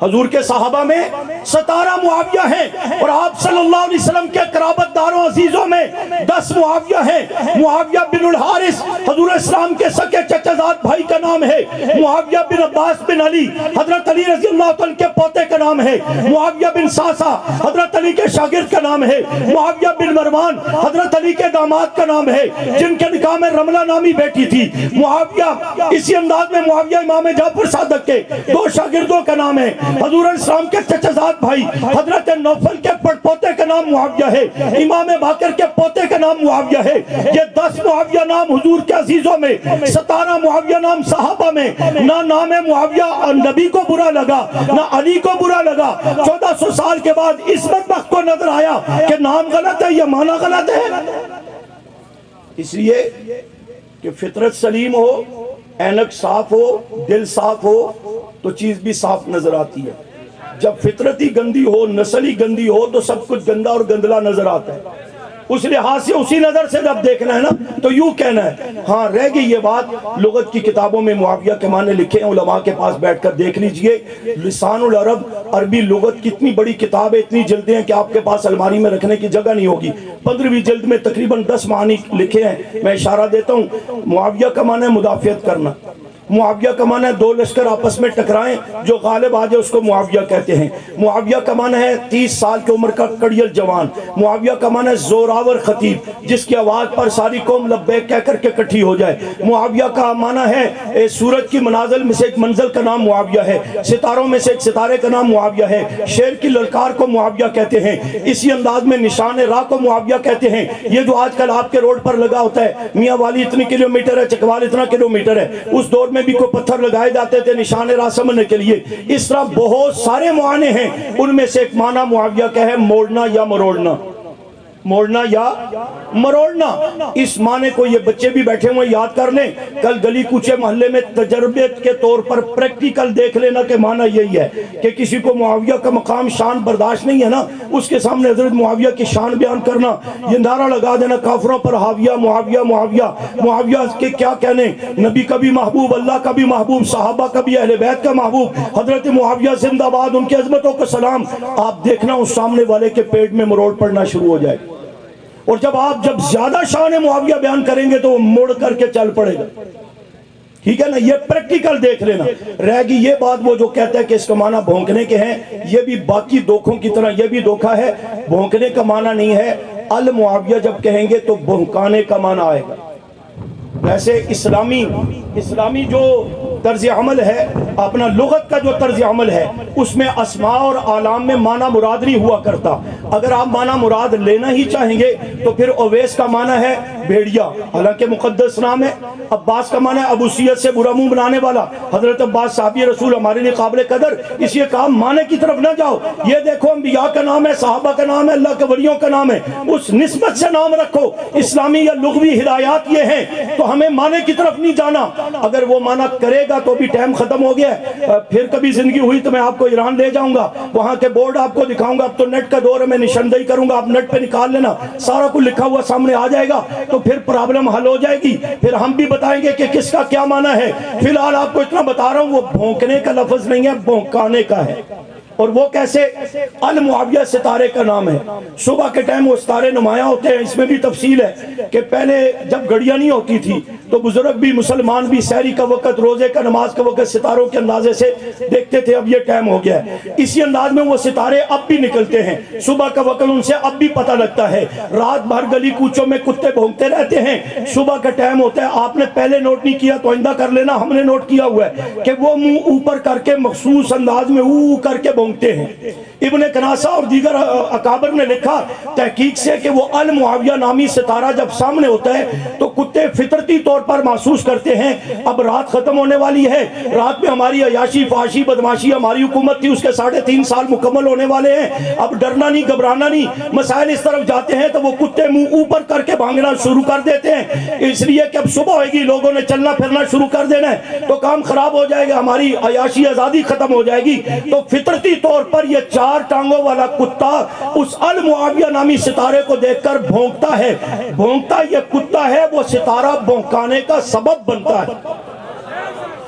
حضور کے صحابہ میں 17 معاویہ ہیں، اور آپ صلی اللہ علیہ وسلم کے قرابت داروں عزیزوں میں 10 معاویہ ہیں. معاویہ بن الحارث حضور اسلام کے سکے چچا زاد بھائی کا نام ہے. معاویہ بن عباس بن علی حضرت علی رضی اللہ عنہ کے پوتے کا نام ہے. معاویہ بن ساسا حضرت علی کے شاگرد کا نام ہے. معاویہ بن مروان حضرت علی کے داماد کا نام ہے، جن کے نکاح میں رملہ نامی بیٹی تھی. معاویہ اسی انداز میں معاویہ امام جعفر صادق کے 2 شاگردوں کا نام ہے. حضور اسلام کے چچا زاد بھائی حضرت نوفل کے پوتے کا نام معاویہ ہے. امام باقر کے پوتے کا نام معاویہ ہے. یہ 10 معاویہ نام حضور کے عزیزوں میں، 17 معاویہ نام صحابہ میں. نہ نام معاویہ نبی کو برا لگا، نہ علی کو برا لگا. 1400 سال کے بعد اس بدبخت کو نظر آیا کہ نام غلط ہے یا معنی غلط ہے. اس لیے کہ فطرت سلیم ہو، اینک صاف ہو، دل صاف ہو تو چیز بھی صاف نظر آتی ہے. جب فطرت ہی گندی ہو، نسل ہی گندی ہو، تو سب کچھ گندا اور گندلا نظر آتا ہے. اس لحاظ سے اسی نظر سے جب دیکھنا ہے نا تو یوں کہنا ہے. ہاں رہ گئی یہ بات، لغت کی کتابوں میں معاویہ کے معنی لکھے ہیں، علماء کے پاس بیٹھ کر دیکھ لیجئے. لسان العرب عربی لغت کی اتنی بڑی کتاب ہے، اتنی جلدیں ہیں کہ آپ کے پاس الماری میں رکھنے کی جگہ نہیں ہوگی. 15ویں جلد میں تقریباً 10 معنی لکھے ہیں. میں اشارہ دیتا ہوں. معاویہ کا معنی ہے مدافعت کرنا. معاویہ کا معنی ہے 2 لشکر آپس میں ٹکرائیں، جو غالب آ جائے اس کو معاویہ کہتے ہیں. معاویہ کا معنی ہے 30 سال کی عمر کا کڑیل جوان. معاویہ کا معنی ہے زوراور خطیب، جس کی آواز پر ساری قوم لبیک کہہ کر کے اکٹھی ہو جائے. معاویہ کا معنی ہے سورج کی منازل میں سے ایک منزل کا نام معاویہ ہے، ستاروں میں سے ایک ستارے کا نام معاویہ ہے. شیر کی للکار کو معاویہ کہتے ہیں. اسی انداز میں نشان راہ کو معاویہ کہتے ہیں. یہ جو آج کل آپ کے روڈ پر لگا ہوتا ہے، میاں والی اتنی کلومیٹر ہے، چکوال اتنا کلومیٹر ہے، اس دور میں بھی کوئی پتھر لگائے جاتے تھے نشان راہ سمجھنے کے لیے. اس طرح بہت سارے معنی ہیں. ان میں سے ایک معنی معاویہ کا ہے موڑنا یا مروڑنا. موڑنا یا مروڑنا. اس معنی کو یہ بچے بھی بیٹھے ہوئے یاد کر لیں. کل گلی کوچے محلے میں تجربے کے طور پر پریکٹیکل دیکھ لینا کہ معنی یہی ہے کہ کسی کو معاویہ کا مقام شان برداشت نہیں ہے نا، اس کے سامنے حضرت معاویہ کی شان بیان کرنا، یہ نعرہ لگا دینا کافروں پر حاویہ معاویہ معاویہ. معاویہ کے کیا کہنے، نبی کا بھی محبوب، اللہ کا بھی محبوب، صحابہ کا بھی، اہل بیت کا محبوب. حضرت معاویہ زندہ باد، ان کی عظمتوں کو سلام. آپ دیکھنا اس سامنے والے کے پیٹ میں مروڑ پڑنا شروع ہو جائے. اور جب زیادہ شان معاویہ بیان کریں گے تو وہ مڑ کر کے چل پڑے گا. ٹھیک ہے نا, یہ پریکٹیکل دیکھ لینا. رہ گی یہ بات وہ جو کہتا ہے کہ اس کا معنی بھونکنے کے ہیں, یہ بھی باقی دھوکوں کی طرح یہ بھی دھوکہ ہے. بھونکنے کا معنی نہیں ہے. المعاویہ جب کہیں گے تو بھونکانے کا معنی آئے گا. ویسے اسلامی جو طرز عمل ہے, اپنا لغت کا جو طرز عمل ہے, اس میں اسماء اور اعلام میں معنی مراد نہیں ہوا کرتا. اگر آپ معنی مراد لینا ہی چاہیں گے تو پھر اویس کا معنی ہے بھیڑیا, حالانکہ مقدس نام ہے. عباس کا معنی ہے ابو سید سے برا منہ بنانے والا. حضرت عباس صحابی رسول, ہمارے لیے قابل قدر. اس لیے کہا معنی کی طرف نہ جاؤ, یہ دیکھو انبیاء کا نام ہے, صحابہ کا نام ہے, اللہ کے ولیوں کا نام ہے, اس نسبت سے نام رکھو. اسلامی یا لغوی ہدایات یہ ہیں, تو ہمیں معنی کی طرف نہیں جانا. اگر وہ معنی کرے گا تو بھی ٹائم ختم ہو گیا ہے. پھر کبھی زندگی ہوئی تو میں آپ کو ایران لے جاؤں گا, وہاں کے بورڈ آپ کو دکھاؤں گا. اب تو نیٹ کا دور ہے, میں نشاندہی کروں گا, آپ نیٹ پہ نکال لینا, سارا کچھ لکھا ہوا سامنے آ جائے گا. تو پھر پرابلم حل ہو جائے گی. پھر ہم بھی بتائیں گے کہ کس کا کیا معنی ہے. فی الحال آپ کو اتنا بتا رہا ہوں, وہ بھونکنے کا لفظ نہیں ہے, بھونکانے کا ہے. اور وہ کیسے؟ المعاویہ ستارے کا نام ہے. صبح کے ٹائم وہ ستارے نمایاں ہوتے ہیں. اس میں بھی تفصیل ہے کہ پہلے جب گھڑیاں نہیں ہوتی تھی تو بزرگ بھی مسلمان بھی سحری کا وقت, روزے کا, نماز کا وقت ستاروں کے اندازے سے دیکھتے تھے. اب یہ ٹائم ہو گیا ہے. اسی انداز میں وہ ستارے اب بھی نکلتے ہیں. صبح کا وقت ان سے اب بھی پتہ لگتا ہے. رات بھر گلی کوچوں میں کتے بھونکتے رہتے ہیں. صبح کا ٹائم ہوتا ہے. آپ نے پہلے نوٹ نہیں کیا تو آئندہ کر لینا, ہم نے نوٹ کیا ہوا ہے کہ وہ منہ اوپر کر کے مخصوص انداز میں او کر کے بھونکتے ہیں. ابن کناسہ اور دیگر اکابر نے لکھا تحقیق سے کہ وہ المعاویہ نامی ستارہ جب سامنے ہوتا ہے تو کتے فطرتی طور پر محسوس کرتے ہیں اب رات ختم ہونے والی ہے. رات میں ہماری عیاشی فحاشی بدماشی, ہماری حکومت تھی اس کے 3.5 سال مکمل ہونے والے ہیں. اب ڈرنا نہیں, گھبرانا نہیں. مسائل اس طرف جاتے ہیں تو وہ کتے منہ اوپر کر کے بھانگنا شروع کر دیتے ہیں. اس لیے کہ اب صبح ہوئے گی, لوگوں نے چلنا پھرنا شروع کر دینا ہے, تو کام خراب ہو جائے گا, ہماری عیاشی آزادی ختم ہو جائے گی. تو فطرتی طور پر یہ 4 ٹانگوں والا کتا اس المعاویہ نامی ستارے کو دیکھ کر بھونکتا ہے. بھونکتا یہ کتا ہے, وہ ستارہ بھونکانے کا سبب بنتا ہے.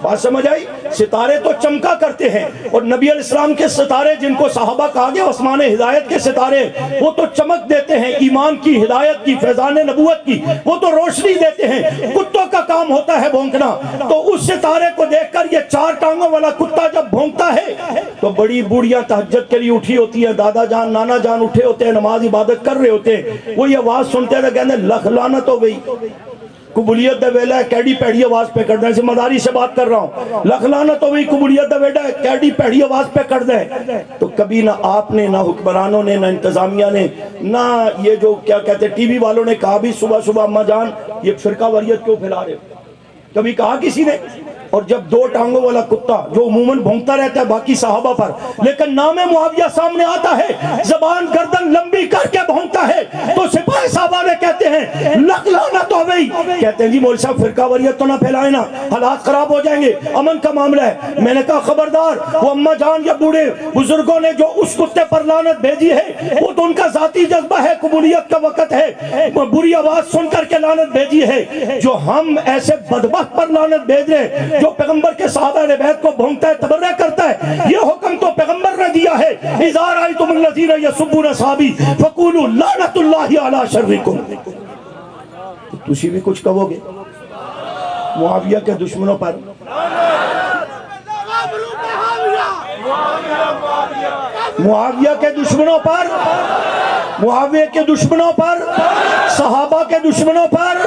بات سمجھ آئی؟ ستارے تو چمکا کرتے ہیں, اور نبی علیہ السلام کے ستارے جن کو صحابہ کہا گیا عثمان ہدایت کے ستارے, وہ تو چمک دیتے ہیں, ایمان کی, ہدایت کی, فیضان نبوت کی, وہ تو روشنی دیتے ہیں. کتوں کا کام ہوتا ہے بھونکنا. تو اس ستارے کو دیکھ کر یہ 4 ٹانگوں والا کتا جب بھونکتا ہے تو بڑی بوڑھیاں تہجد کے لیے اٹھی ہوتی ہیں, دادا جان نانا جان اٹھے ہوتے ہیں, نماز عبادت کر رہے ہوتے ہیں. وہ یہ آواز سنتے ہیں, کہتے ہیں لکھ لعنت ہو گئی, قبولیت دا ویلا ہے, کیڑی پیڑی آواز پہ کر دیں. ذمہ داری سے بات کر رہا ہوں. لکھ لعنت ہو گئی, قبولیت دا ویلا ہے, کیڑی پیڑی آواز پہ کر دیں. تو کبھی نہ آپ نے, نہ حکمرانوں نے, نہ انتظامیہ نے, نہ یہ جو کیا کہتے ٹی وی والوں نے کہا بھی صبح صبح اماں جان یہ فرقہ واریت کیوں پھیلا رہے ہو, کبھی کہا کسی نے؟ اور جب 2 ٹانگوں والا کتا جو عموماً بھونکتا رہتا ہے باقی صحابہ پر, لیکن نام معاویہ سامنے آتا ہے, زبان گردن لمبی کر کے بھونکتا ہے, تو سپاہی صحابہ نے کہتے ہیں لک لعنت ہو گئی. کہتے ہیں جی مولوی صاحب فرقہ واریت تو نہ پھیلائیں نا, حالات خراب ہو جائیں گے, امن کا معاملہ ہے. میں نے کہا خبردار, وہ اماں جان یا بوڑھے بزرگوں نے جو اس کتے پر لعنت بھیجی ہے وہ تو ان کا ذاتی جذبہ ہے, قبولیت کا وقت ہے, بری آواز سن کر کے لعنت بھیجی ہے. جو ہم ایسے بدبخت پر لعنت بھیج رہے ہیں جو پیغمبر کے صحابہ اہل بیت کو بھونکتا ہے, تبرہ کرتا ہے, یہ حکم تو پیغمبر نے دیا ہے, اذا رأیتم الذین یسبون اصحابی فقولوا لعنت اللہ علی شرکم. تسی بھی کچھ کہو گے معاویہ کے دشمنوں پر؟ معاویہ کے دشمنوں پر, معاویہ کے دشمنوں پر, صحابہ کے دشمنوں پر.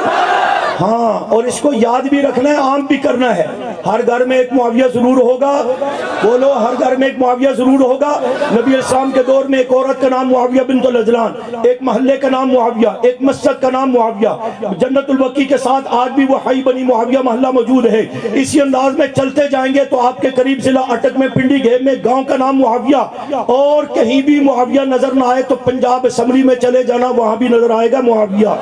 ہاں, اور اس کو یاد بھی رکھنا ہے, عام بھی کرنا ہے. ہر گھر میں ایک معاویہ ضرور ہوگا. بولو, ہر گھر میں ایک معاویہ ضرور ہوگا. نبی علیہ السلام کے دور میں ایک عورت کا نام معاویہ بنت العجلان, ایک محلے کا نام معاویہ, ایک مسجد کا نام معاویہ. جنت البقیع کے ساتھ آج بھی وہ حی بنی معاویہ محلہ موجود ہے. اسی انداز میں چلتے جائیں گے تو آپ کے قریب ضلع اٹک میں پنڈی گھیب میں گاؤں کا نام معاویہ, اور کہیں بھی معاویہ نظر نہ آئے تو پنجاب اسمبلی میں چلے جانا, وہاں بھی نظر آئے گا معاویہ.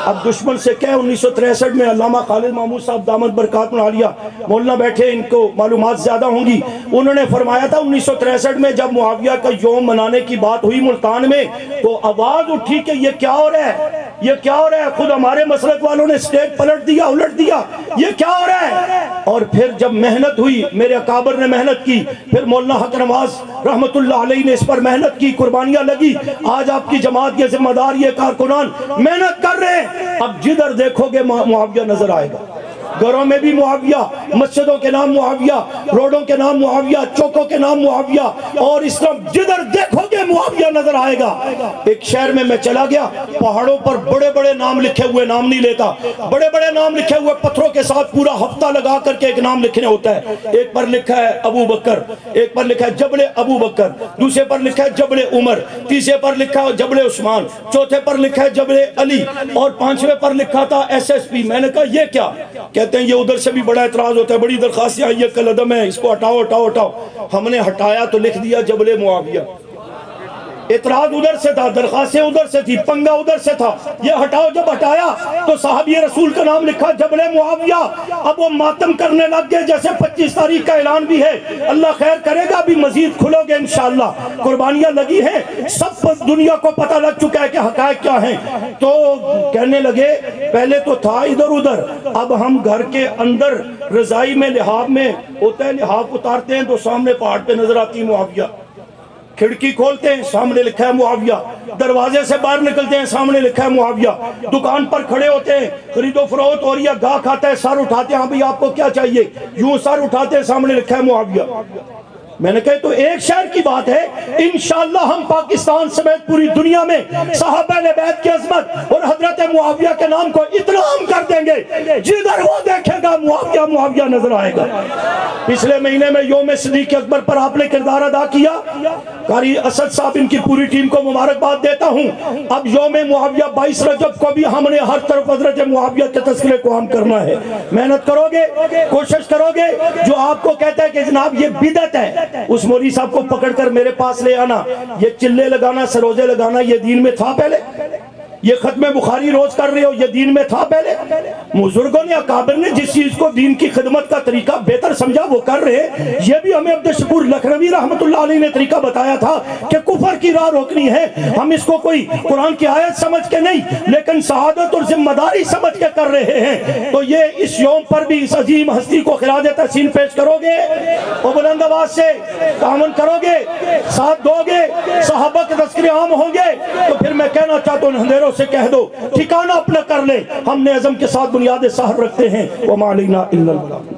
اب دشمن سے کہے 1963 میں علامہ خالد محمود صاحب دامت برکات عالیہ مولانا بیٹھے, ان کو معلومات زیادہ ہوں گی, انہوں نے فرمایا تھا 1963 میں جب معاویہ کا یوم منانے کی بات ہوئی ملتان میں تو آواز اٹھی کہ یہ کیا ہو رہا ہے, یہ کیا ہو رہا ہے؟ خود ہمارے مسلک والوں نے سٹیج پلٹ دیا، الٹ دیا، یہ کیا ہو رہا ہے؟ اور پھر جب محنت ہوئی، میرے اکابر نے محنت کی، پھر مولانا حق نواز رحمت اللہ علیہ نے اس پر محنت کی، قربانیاں لگی، آج آپ کی جماعت کے ذمہ دار یہ کارکنان محنت کر رہے ہیں۔ اب جدھر دیکھو گے معاویہ نظر آئے گا، گھروں میں بھی معاویہ، مسجدوں کے نام معاویہ، روڈوں کے نام معاویہ، چوکوں کے نام معاویہ، اور اس طرح جدھر دیکھو گے معاویہ نظر آئے گا۔ ایک شہر میں چلا گیا، پہاڑوں پر بڑے بڑے نام لکھے ہوئے، نام نہیں لیتا، بڑے بڑے نام لکھے ہوئے پتھروں کے ساتھ پورا ہفتہ لگا کر کے ایک نام لکھنے ہوتا ہے۔ ایک پر لکھا ہے ابو بکر، ایک پر لکھا ہے جبل ابو بکر، دوسرے پر لکھا ہے جبل عمر، تیسرے پر لکھا ہے جبل عثمان، چوتھے پر لکھا ہے جبل علی، اور پانچویں پر لکھا تھا SSP۔ میں نے کہا یہ کیا؟ کہتے ہیں یہ ادھر سے بھی بڑا اعتراض ہوتا ہے، بڑی درخواستیں آئی ہے، کل عدم ہے، اس کو ہٹاؤ ہٹاؤ ہٹاؤ۔ ہم نے ہٹایا تو لکھ دیا جبل معاویہ۔ اعتراض ادھر سے تھا، درخواستیں ادھر سے تھی، پنگا ادھر سے تھا، یہ ہٹاؤ۔ جب ہٹایا تو صحابی رسول کا نام لکھا جبل معاویہ۔ اب وہ ماتم کرنے لگ گئے، جیسے 25 تاریخ کا اعلان بھی ہے، اللہ خیر کرے گا، بھی مزید کھلو گے انشاءاللہ، قربانیاں لگی ہیں، سب دنیا کو پتہ لگ چکا ہے کہ حقائق کیا ہیں۔ تو کہنے لگے پہلے تو تھا ادھر ادھر، اب ہم گھر کے اندر رضائی میں لحاف میں ہوتا ہے، لحاف اتارتے ہیں تو سامنے پہاڑ پہ نظر آتی معاویہ، کھڑکی کھولتے ہیں سامنے لکھا ہے معاویہ، دروازے سے باہر نکلتے ہیں سامنے لکھا ہے معاویہ، دکان پر کھڑے ہوتے ہیں، خرید و فروخت ہو رہی ہے، گاہک آتا ہے، سر اٹھاتے ہیں، ہاں بھئی آپ کو کیا چاہیے، یوں سر اٹھاتے ہیں، سامنے لکھا ہے معاویہ۔ میں نے کہا تو ایک شہر کی بات ہے، انشاءاللہ ہم پاکستان سمیت پوری دنیا میں صحابہ اہل بیت کی عظمت اور حضرت معاویہ کے نام کو اتنا عام کر دیں گے، جدھر وہ دیکھے گا معاویہ معاویہ نظر آئے گا۔ پچھلے مہینے میں یوم صدیق اکبر پر آپ نے کردار ادا کیا، قاری اسد صاحب ان کی پوری ٹیم کو مبارکباد دیتا ہوں۔ اب یوم معاویہ 22 رجب کو بھی ہم نے ہر طرف حضرت معاویہ کے تذکرے کو عام کرنا ہے۔ محنت کرو گے، کوشش کرو گے، جو آپ کو کہتا ہے کہ جناب یہ بدعت ہے، اس مولوی صاحب کو پکڑ کر میرے پاس لے آنا۔ یہ چلے لگانا، سروزے لگانا، یہ دین میں تھا پہلے؟ یہ ختم بخاری روز کر رہے ہو، یہ دین میں تھا پہلے؟ بزرگوں نے، اکابر نے جس چیز کو دین کی خدمت کا طریقہ بہتر سمجھا وہ کر رہے۔ یہ بھی ہمیں عبد الشکور لکھنوی رحمت اللہ علیہ نے طریقہ بتایا تھا کہ کفر کی راہ روکنی ہے، ہم اس کو کوئی قرآن کی آیت سمجھ کے نہیں لیکن سعادت اور ذمہ داری سمجھ کے کر رہے ہیں۔ تو یہ اس یوم پر بھی اس عظیم ہستی کو خراج تحسین پیش کرو گے اور بلند آواز سے تعاون کرو گے، ساتھ دو گے، صحابہ کے تذکرے عام ہوں گے، تو پھر میں کہنا چاہتا ہوں اندھیروں سے کہہ دو ٹھکانہ اپنا کر لیں، ہم نے عزم کے ساتھ بنیاد سحر رکھتے ہیں۔ وما علینا الا البلاغ۔